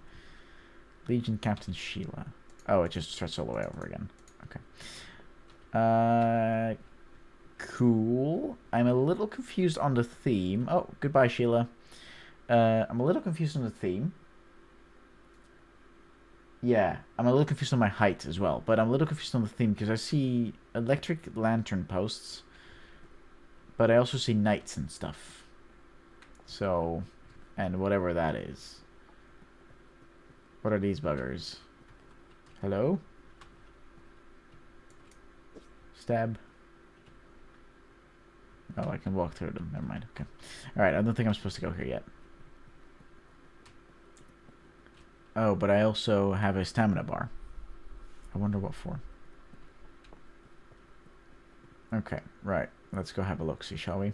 Legion Captain Sheila. Oh, it just starts all the way over again. Okay. Cool. I'm a little confused on the theme. Oh, goodbye, Sheila. I'm a little confused on the theme. Yeah, I'm a little confused on my height as well, but I'm a little confused on the theme because I see electric lantern posts, but I also see knights and stuff. So, and whatever that is. What are these buggers? Hello? Stab. Oh, I can walk through them. Never mind. Okay. Alright, I don't think I'm supposed to go here yet. Oh, but I also have a stamina bar. I wonder what for. Okay, right. Let's go have a look-see, shall we?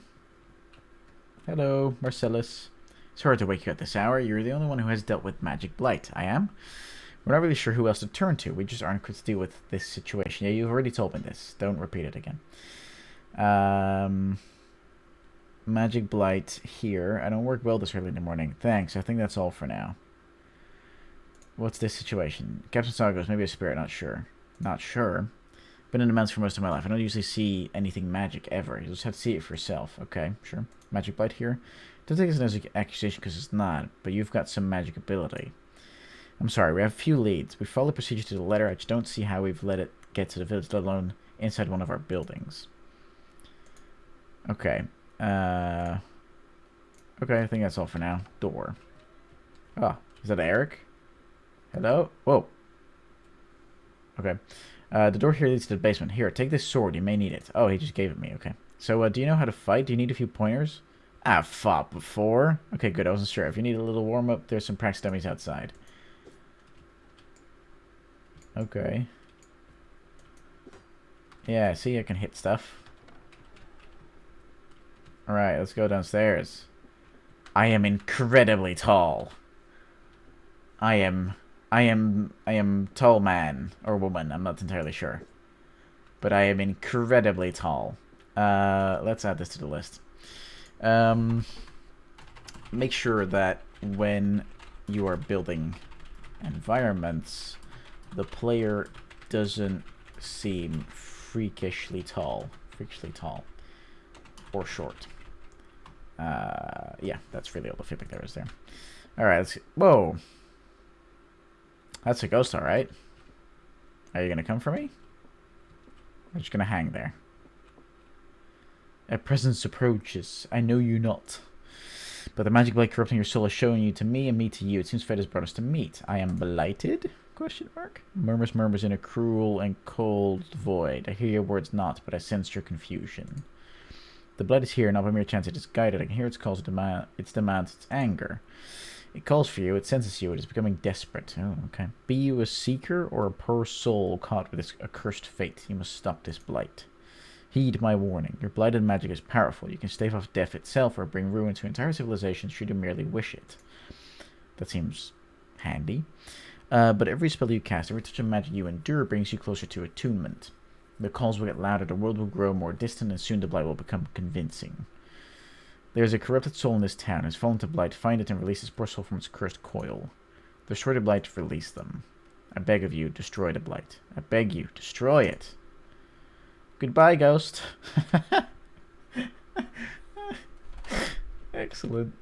Hello, Marcellus. Sorry to wake you at this hour. You're the only one who has dealt with magic blight. I am. We're not really sure who else to turn to. We just aren't equipped to deal with this situation. Yeah, you've already told me this. Don't repeat it again. Magic blight here. I don't work well this early in the morning. Thanks. I think that's all for now. What's this situation? Captain Sargos, maybe a spirit, not sure. Not sure. Been in the mountains for most of my life. I don't usually see anything magic ever. You just have to see it for yourself. Okay, sure. Magic blight here. Don't take this as an accusation because it's not, but you've got some magic ability. I'm sorry, we have a few leads. We follow the procedure to the letter. I just don't see how we've let it get to the village, let alone inside one of our buildings. Okay. Okay, I think that's all for now. Door. Oh, is that Eric? Hello? Whoa. Okay. The door here leads to the basement. Here, take this sword. You may need it. Oh, he just gave it me. Okay. So, do you know how to fight? Do you need a few pointers? I've fought before. Okay, good. I wasn't sure. If you need a little warm-up, there's some practice dummies outside. Okay. Yeah, see, I can hit stuff. Alright, let's go downstairs. I am incredibly tall. I am tall man or woman, I'm not entirely sure. But I am incredibly tall. Let's add this to the list. Make sure that when you are building environments, the player doesn't seem freakishly tall. Or short. Yeah, that's really all the feedback there is there. Alright, let's... Whoa! That's a ghost, alright. Are you gonna come for me? I'm just gonna hang there. A presence approaches. I know you not. But the magic blight corrupting your soul is showing you to me and me to you. It seems fate has brought us to meet. I am blighted? Question mark. Murmurs in a cruel and cold void. I hear your words not, but I sense your confusion. The blood is here, not by mere chance. It is guided. I can hear its calls, its demands, its anger. It calls for you, it senses you, it is becoming desperate. Oh, okay. Be you a seeker or a poor soul caught with this accursed fate? You must stop this blight. Heed my warning. Your blighted magic is powerful. You can stave off death itself or bring ruin to entire civilizations should you merely wish it. That seems handy. But every spell you cast, every touch of magic you endure brings you closer to attunement. The calls will get louder, the world will grow more distant, and soon the blight will become convincing. There is a corrupted soul in this town. It has fallen to blight. Find it and release its poor soul from its cursed coil. Destroy the blight, release them. I beg of you, destroy the blight. I beg you, destroy it. Goodbye, ghost. Excellent.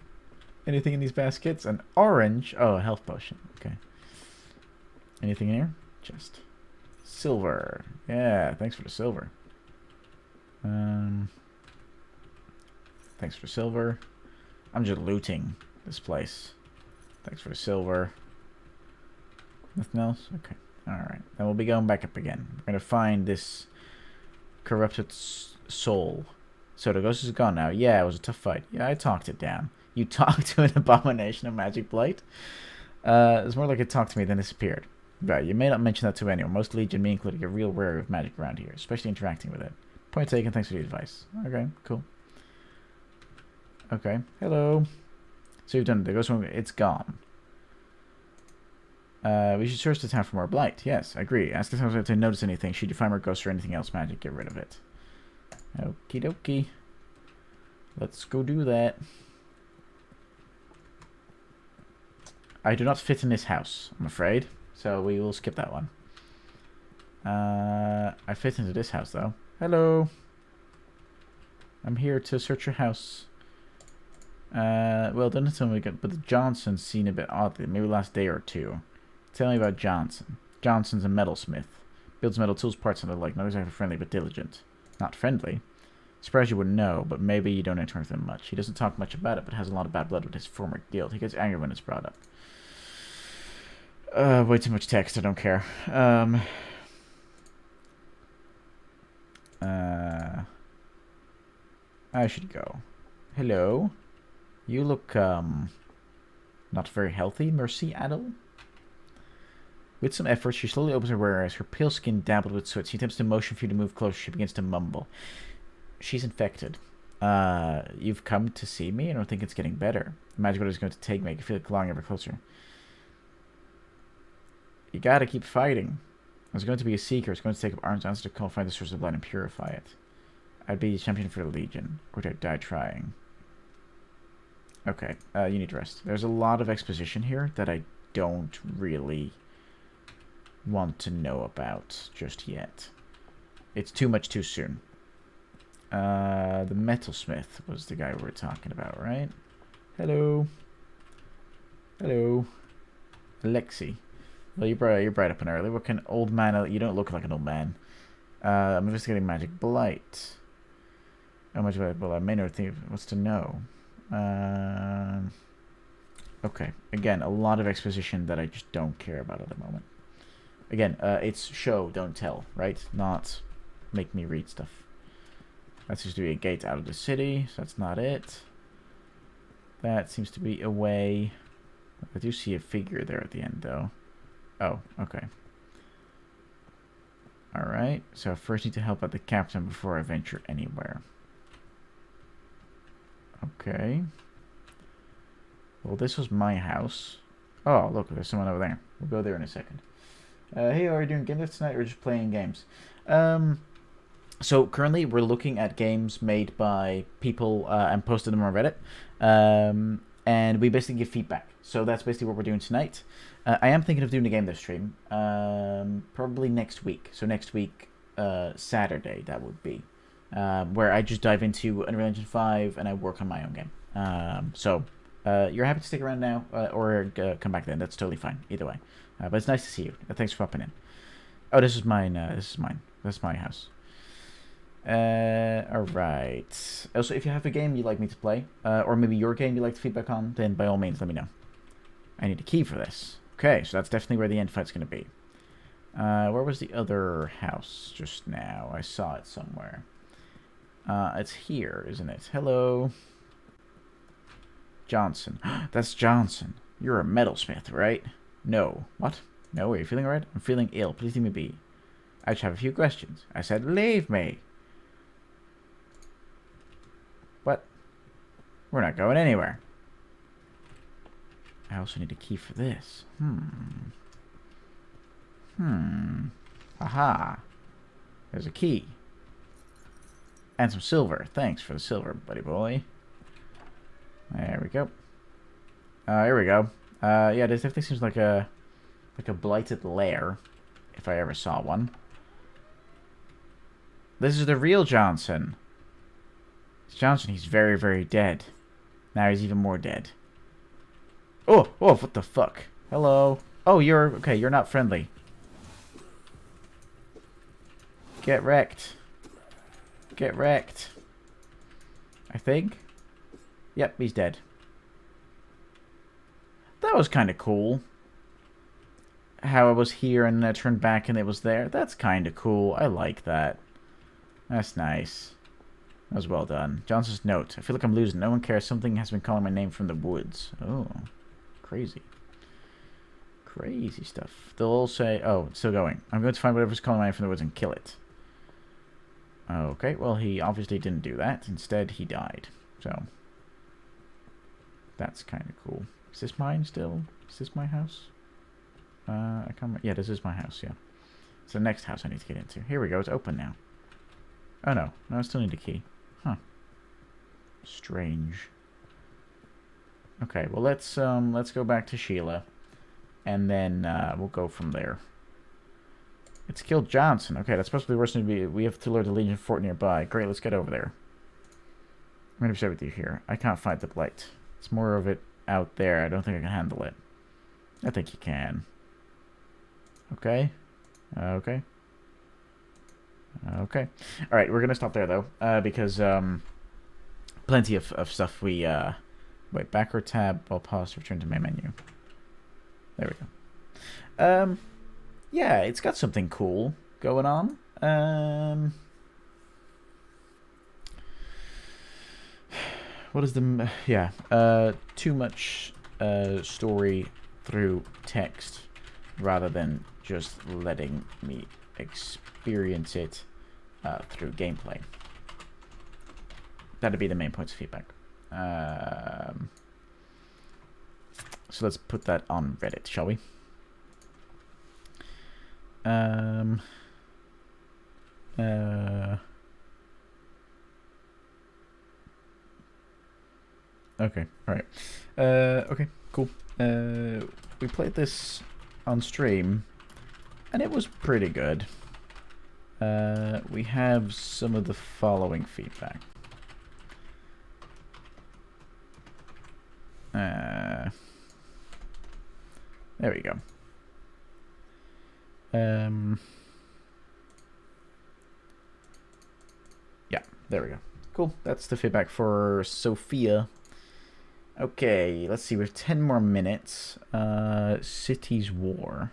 Anything in these baskets? An orange. Oh, a health potion. Okay. Anything in here? Chest. Silver. Yeah, thanks for the silver. Thanks for silver. I'm just looting this place. Thanks for the silver. Nothing else? Okay. Alright. Then we'll be going back up again. We're going to find this corrupted soul. So the ghost is gone now. Yeah, it was a tough fight. Yeah, I talked it down. You talked to an abomination of magic blight? It's more like it talked to me than disappeared. Right, you may not mention that to anyone. Most Legion, me included, get real wary of magic around here, especially interacting with it. Point taken, thanks for the advice. Okay, cool. Okay, hello. So you've done it. The ghost one, it's gone. We should search the town for more blight. Yes, I agree. Ask if to notice anything. Should you find more ghosts or anything else magic, get rid of it. Okie dokie. Let's go do that. I do not fit in this house, I'm afraid. So we will skip that one. I fit into this house, though. Hello. I'm here to search your house. Well, don't tell me, but the Johnson's seen a bit oddly. Maybe last day or two. Tell me about Johnson. Johnson's a metalsmith. Builds metal tools, parts, and the like. Not exactly friendly, but diligent. Not friendly? Surprised you wouldn't know, but maybe you don't interact with him much. He doesn't talk much about it, but has a lot of bad blood with his former guild. He gets angry when it's brought up. Way too much text, I don't care. I should go. Hello? You look, not very healthy, Mercy Adel? With some effort, she slowly opens her eyes, her pale skin dabbled with sweat. She attempts to motion for you to move closer. She begins to mumble. She's infected. You've come to see me? I don't think it's getting better. Imagine what it's going to take me. I can feel it clawing ever closer. You gotta keep fighting. I was going to be a seeker. I was going to take up arms to call, find the source of blood and purify it. I'd be a champion for the Legion. Or I'd die trying. Okay, you need rest. There's a lot of exposition here that I don't really want to know about just yet. It's too much too soon. The metalsmith was the guy we were talking about, right? Hello. Hello. Alexi. Well, you're bright up and early. What kind of old man? You don't look like an old man. I'm investigating magic blight. How much about it? Well, I may not think. What's to know? Okay. Again, a lot of exposition that I just don't care about at the moment. Again, it's show, don't tell, right? Not make me read stuff. That seems to be a gate out of the city, so that's not it. That seems to be a way. I do see a figure there at the end, though. Oh, okay. Alright, so I first need to help out the captain before I venture anywhere. Okay. Well, this was my house. Oh, look, there's someone over there. We'll go there in a second. Hey, are you doing game nights tonight or just playing games? So currently we're looking at games made by people and posted them on Reddit. And we basically give feedback. So that's basically what we're doing tonight. I am thinking of doing a game dev stream. Probably next week. So next week, Saturday, that would be. Where I just dive into Unreal Engine 5 and I work on my own game. So you're happy to stick around now or come back then. That's totally fine. Either way. But it's nice to see you. Thanks for popping in. Oh, this is mine. This is mine. That's my house. Alright. Also, if you have a game you'd like me to play, or maybe your game you'd like to feedback on, then by all means let me know. I need a key for this. Okay, so that's definitely where the end fight's going to be. Where was the other house just now? I saw it somewhere. It's here, isn't it? Hello. Johnson. That's Johnson. You're a metalsmith, right? No. What? No, are you feeling alright? I'm feeling ill. Please leave me be. I just have a few questions. I said leave me. What? We're not going anywhere. I also need a key for this. Aha. There's a key. And some silver. Thanks for the silver, buddy boy. There we go. Here we go. Yeah, this definitely seems like a blighted lair, if I ever saw one. This is the real Johnson. It's Johnson, he's very, very dead. Now he's even more dead. Oh, what the fuck? Hello. Oh, okay, you're not friendly. Get wrecked. Get wrecked. I think. Yep, he's dead. That was kind of cool. How I was here and I turned back and it was there. That's kind of cool. I like that. That's nice. That was well done. Johnson's note. I feel like I'm losing. No one cares. Something has been calling my name from the woods. Oh. Crazy. Crazy stuff. They'll all say, oh, it's still going. I'm going to find whatever's calling my name from the woods and kill it. Okay, well, he obviously didn't do that. Instead, he died. So, that's kind of cool. Is this mine still? Is this my house? I can't remember. Yeah, this is my house, yeah. It's the next house I need to get into. Here we go. It's open now. Oh, no. No, I still need a key. Huh. Strange. Okay, well let's go back to Sheila, and then we'll go from there. It's killed Johnson. Okay, that's supposed to be worse than be. We have to lure the Legion fort nearby. Great, let's get over there. I'm gonna be straight with you here. I can't fight the blight. It's more of it out there. I don't think I can handle it. I think you can. Okay. Okay. Okay. All right, we're gonna stop there though, because plenty of stuff we wait, backward tab while pause to return to main menu. There we go. Yeah, it's got something cool going on. What is the too much story through text rather than just letting me experience it through gameplay. That'd be the main points of feedback. So let's put that on Reddit, shall we? Okay, alright. Okay, cool. We played this on stream, and it was pretty good. We have some of the following feedback. There we go. Yeah, there we go. Cool. That's the feedback for Sophia. Okay, let's see. We have 10 more minutes. Cities War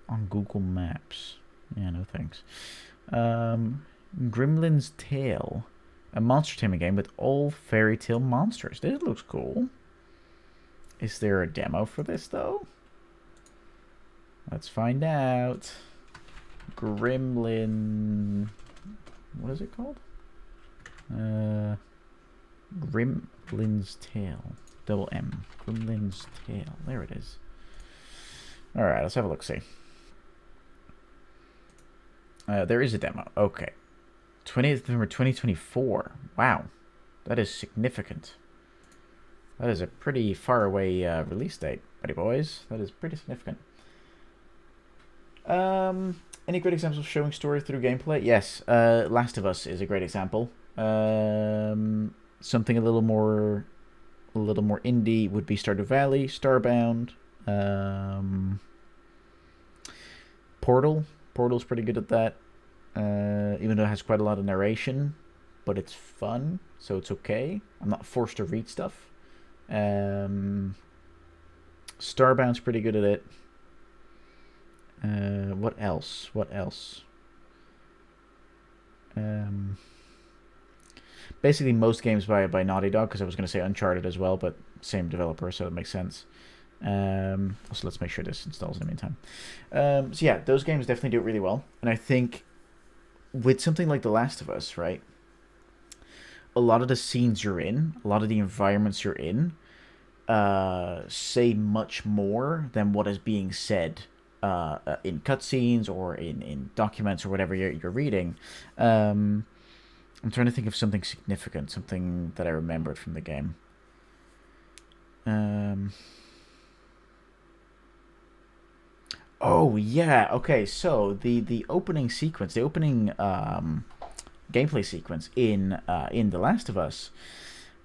on Google Maps. Yeah, no thanks. Gremlin's Tale, a monster taming game with all fairy tale monsters. This looks cool. Is there a demo for this though? Let's find out. Gremlin. What is it called? Gremlin's Tale. Double M. Gremlin's Tale. There it is. Alright, let's have a look. See. There is a demo. Okay. 20th November 2024. Wow. That is significant. That is a pretty far away release date, buddy boys. That is pretty significant. Any great examples of showing story through gameplay? Yes. Last of Us is a great example. Something a little more indie would be Stardew Valley, Starbound, Portal. Portal's pretty good at that, even though it has quite a lot of narration, but it's fun, so it's okay. I'm not forced to read stuff. Starbound's pretty good at it. What else? Basically most games by Naughty Dog, because I was going to say Uncharted as well, but same developer, so it makes sense. Also, let's make sure this installs in the meantime. So yeah, those games definitely do it really well. And I think with something like The Last of Us, right, a lot of the scenes you're in, a lot of the environments you're in, say much more than what is being said in cutscenes or in documents or whatever you're reading. I'm trying to think of something significant, something that I remembered from the game. Oh yeah, okay. So the opening sequence, the opening gameplay sequence in The Last of Us,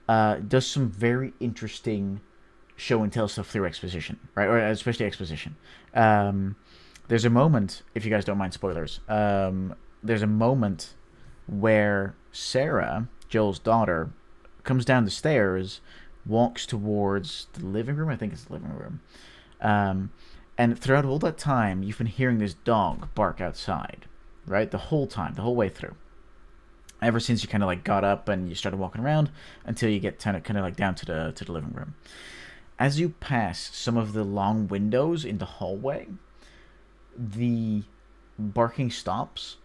does some very interesting show and tell stuff through exposition, right? Or especially exposition. There's a moment, if you guys don't mind spoilers. There's a moment where Sarah, Joel's daughter, comes down the stairs, walks towards the living room. I think it's the living room. And throughout all that time, you've been hearing this dog bark outside, right? The whole time, the whole way through. Ever since you kind of like got up and you started walking around until you get kind of like down to the living room. As you pass some of the long windows in the hallway, the barking stops,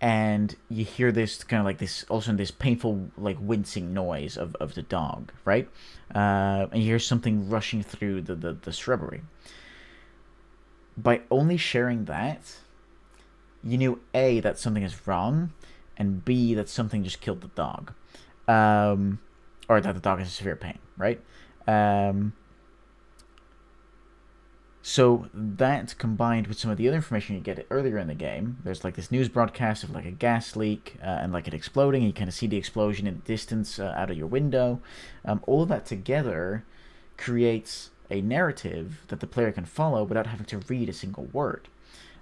and you hear this kind of like this, also this painful like wincing noise of the dog, right? And you hear something rushing through the shrubbery. By only sharing that, you knew A, that something is wrong, and B, that something just killed the dog. or that the dog is in severe pain, right? Um, So that combined with some of the other information you get earlier in the game, there's like this news broadcast of like a gas leak and like it exploding, and you kind of see the explosion in the distance out of your window. All of that together creates a narrative that the player can follow without having to read a single word.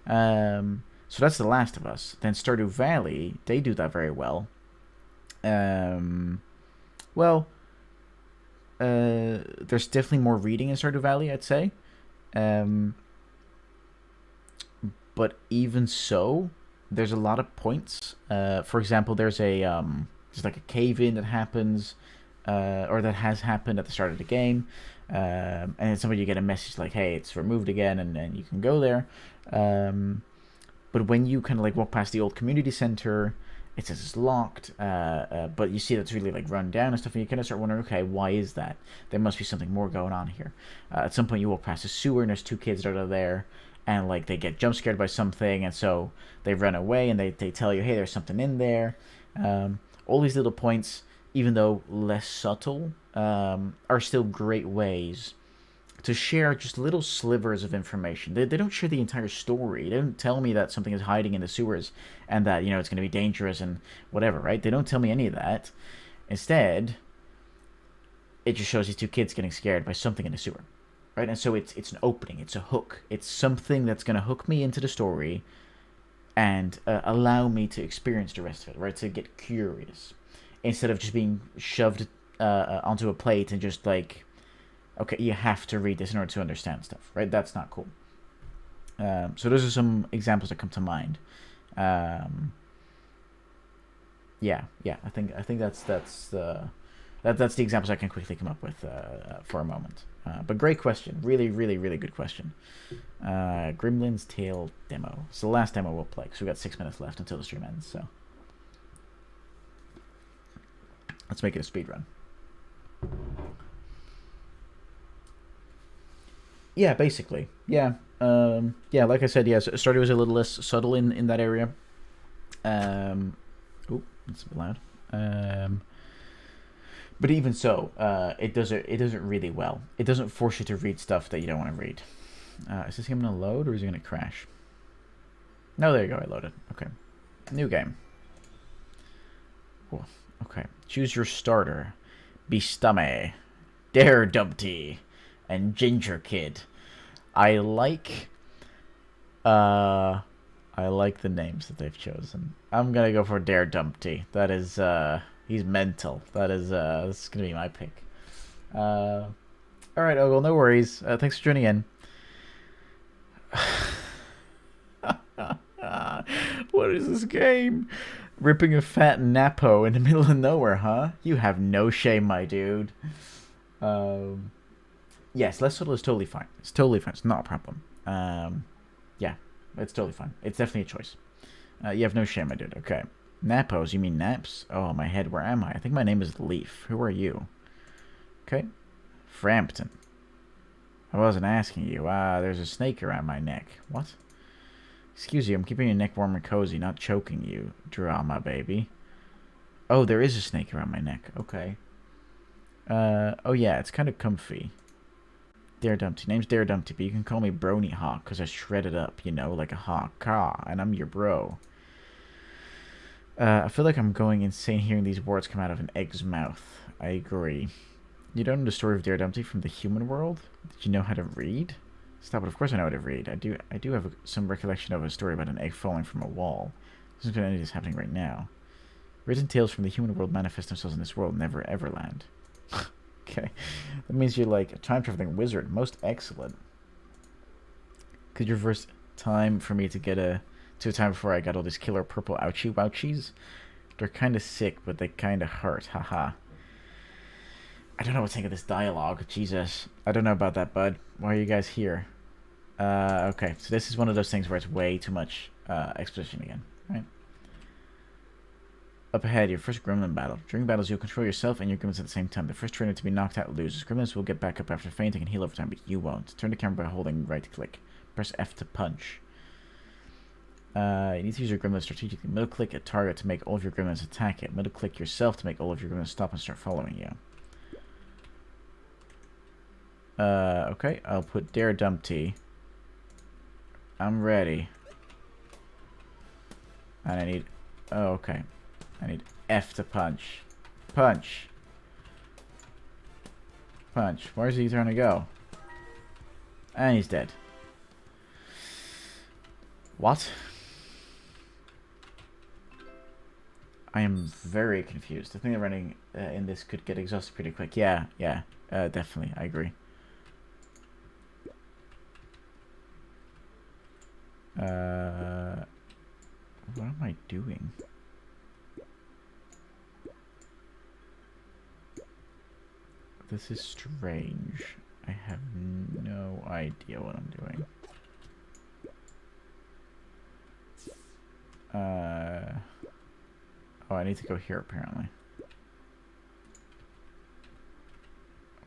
So that's The Last of Us. Then Stardew Valley, they do that very well. Well, there's definitely more reading in Stardew Valley, I'd say. Um, but even so, there's a lot of points. For example, there's like a cave in that happens, or that has happened at the start of the game, and then somebody you get a message like, "Hey, it's removed again," and you can go there. But when you kind of like walk past the old community center, it says it's locked, but you see that's really like run down and stuff, and you kind of start wondering, okay, why is that? There must be something more going on here. At some point, you walk past a sewer, and there's two kids that are there, and like they get jump scared by something, and so they run away, and they tell you, hey, there's something in there. All these little points, even though less subtle, are still great ways to share just little slivers of information. They don't share the entire story. They don't tell me that something is hiding in the sewers and that, it's going to be dangerous and whatever, right? They don't tell me any of that. Instead, it just shows these two kids getting scared by something in the sewer, right? And so it's an opening. It's a hook. It's something that's going to hook me into the story and allow me to experience the rest of it, right? To get curious instead of just being shoved onto a plate and just like, okay, you have to read this in order to understand stuff, right? That's not cool. So those are some examples that come to mind. Yeah. I think that's the examples I can quickly come up with for a moment. But great question, really, really, really good question. Gremlin's Tale demo. It's the last demo we'll play because we've got 6 minutes left until the stream ends. So let's make it a speed run. Yeah, basically. Yeah. Like I said, yes, Stardew was a little less subtle in that area. It's a bit loud. But even so, it does it really well. It doesn't force you to read stuff that you don't want to read. Is this game gonna load or is it gonna crash? No, there you go, I loaded. Okay. New game. Cool. Okay. Choose your starter. Bistame. Dare Dumpty. And Ginger Kid. I like the names that they've chosen. I'm gonna go for Dare Dumpty. That is he's mental. This is gonna be my pick. Alright, Ogle, no worries. Thanks for tuning in. What is this game? Ripping a fat Napo in the middle of nowhere, huh? You have no shame, my dude. Yes, less subtle is totally fine. It's totally fine. It's not a problem. Yeah, it's totally fine. It's definitely a choice. You have no shame, my dude. Okay. Napos, you mean naps? Oh, my head, where am I? I think my name is Leaf. Who are you? Okay. Frampton. I wasn't asking you. There's a snake around my neck. What? Excuse you, I'm keeping your neck warm and cozy, not choking you. Drama, baby. Oh, there is a snake around my neck. Okay. Oh yeah, it's kind of comfy. Dare Dumpty. Name's Dare Dumpty, but you can call me Brony Hawk, because I shred it up, like a hawk. Caw, and I'm your bro. I feel like I'm going insane hearing these words come out of an egg's mouth. I agree. You don't know the story of Dare Dumpty from the human world? Did you know how to read? Stop it, of course I know how to read. I do have some recollection of a story about an egg falling from a wall. This is any of this happening right now. Written tales from the human world manifest themselves in this world, never ever land. Okay. That means you're like a time-traveling wizard. Most excellent. Could you reverse time for me to get to a time before I got all these killer purple ouchie wouchies? They're kind of sick, but they kind of hurt. Haha. I don't know what to think of this dialogue. Jesus. I don't know about that, bud. Why are you guys here? Okay. So this is one of those things where it's way too much exposition again. Right? Up ahead, your first gremlin battle. During battles, you'll control yourself and your gremlins at the same time. The first trainer to be knocked out loses. Gremlins will get back up after fainting and heal over time, but you won't. Turn the camera by holding right click. Press F to punch. You need to use your gremlin strategically. Middle click a target to make all of your gremlins attack it. Middle click yourself to make all of your gremlins stop and start following you. Okay, I'll put Dare Dumpty. I'm ready. And I need... Oh, okay. I need F to punch. Punch. Punch. Where's he trying to go? And he's dead. What? I am very confused. I think the running in this could get exhausted pretty quick. Yeah, definitely. I agree. What am I doing? This is strange. I have no idea what I'm doing. Oh, I need to go here apparently.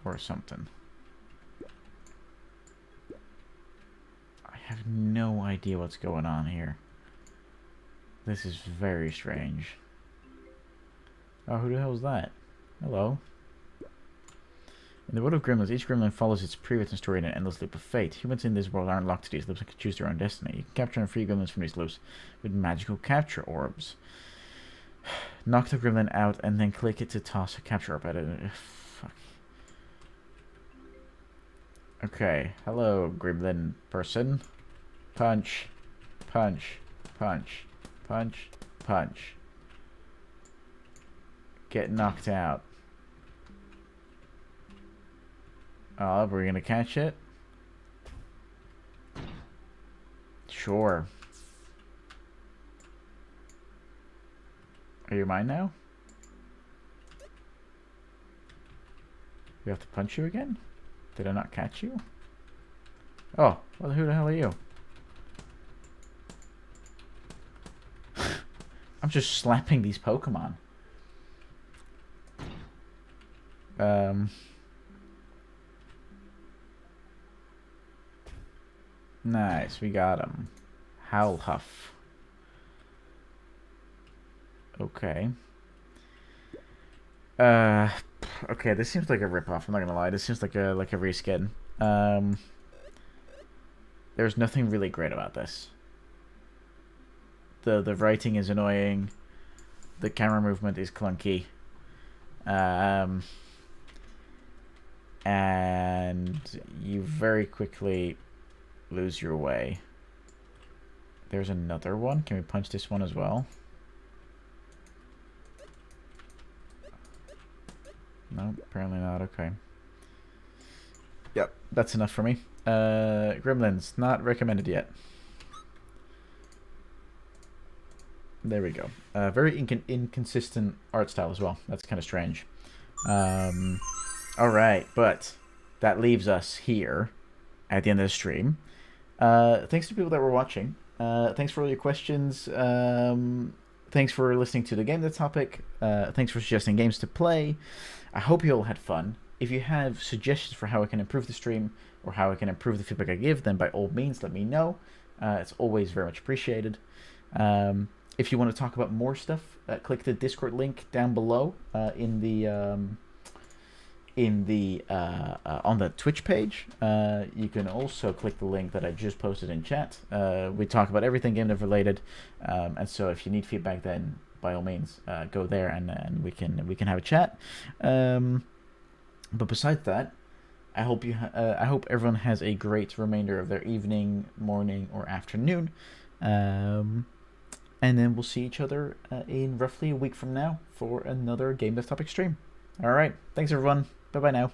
Or something. I have no idea what's going on here. This is very strange. Oh, who the hell is that? Hello. In the world of gremlins, each gremlin follows its pre-written story in an endless loop of fate. Humans in this world aren't locked to these loops and can choose their own destiny. You can capture and free gremlins from these loops with magical capture orbs. Knock the gremlin out and then click it to toss a capture orb at it. Fuck. Okay, hello, gremlin person. Punch, punch, punch, punch, punch. Get knocked out. Oh, we're gonna catch it? Sure. Are you mine now? We have to punch you again? Did I not catch you? Oh, well, who the hell are you? I'm just slapping these Pokemon. Nice, we got him. Howlhuff. Okay. Okay, this seems like a ripoff, I'm not gonna lie. This seems like a reskin. There's nothing really great about this. The writing is annoying. The camera movement is clunky. And you very quickly lose your way. There's another one. Can we punch this one as well? No, apparently not. Okay. Yep, that's enough for me. Gremlins, not recommended yet. There we go. Very inconsistent art style as well. That's kind of strange. Alright, but that leaves us here at the end of the stream. Thanks to people that were watching. Thanks for all your questions. Thanks for listening to the game topic. Thanks for suggesting games to play. I hope you all had fun. If you have suggestions for how I can improve the stream or how I can improve the feedback I give, then by all means let me know. It's always very much appreciated. If you want to talk about more stuff, click the Discord link down below on the Twitch page. You can also click the link that I just posted in chat. We talk about everything game dev related, and so if you need feedback, then by all means go there and we can have a chat. But besides that, I hope everyone has a great remainder of their evening, morning, or afternoon. And then we'll see each other in roughly a week from now for another Game Dev Topic stream. Alright, thanks everyone. Bye-bye now.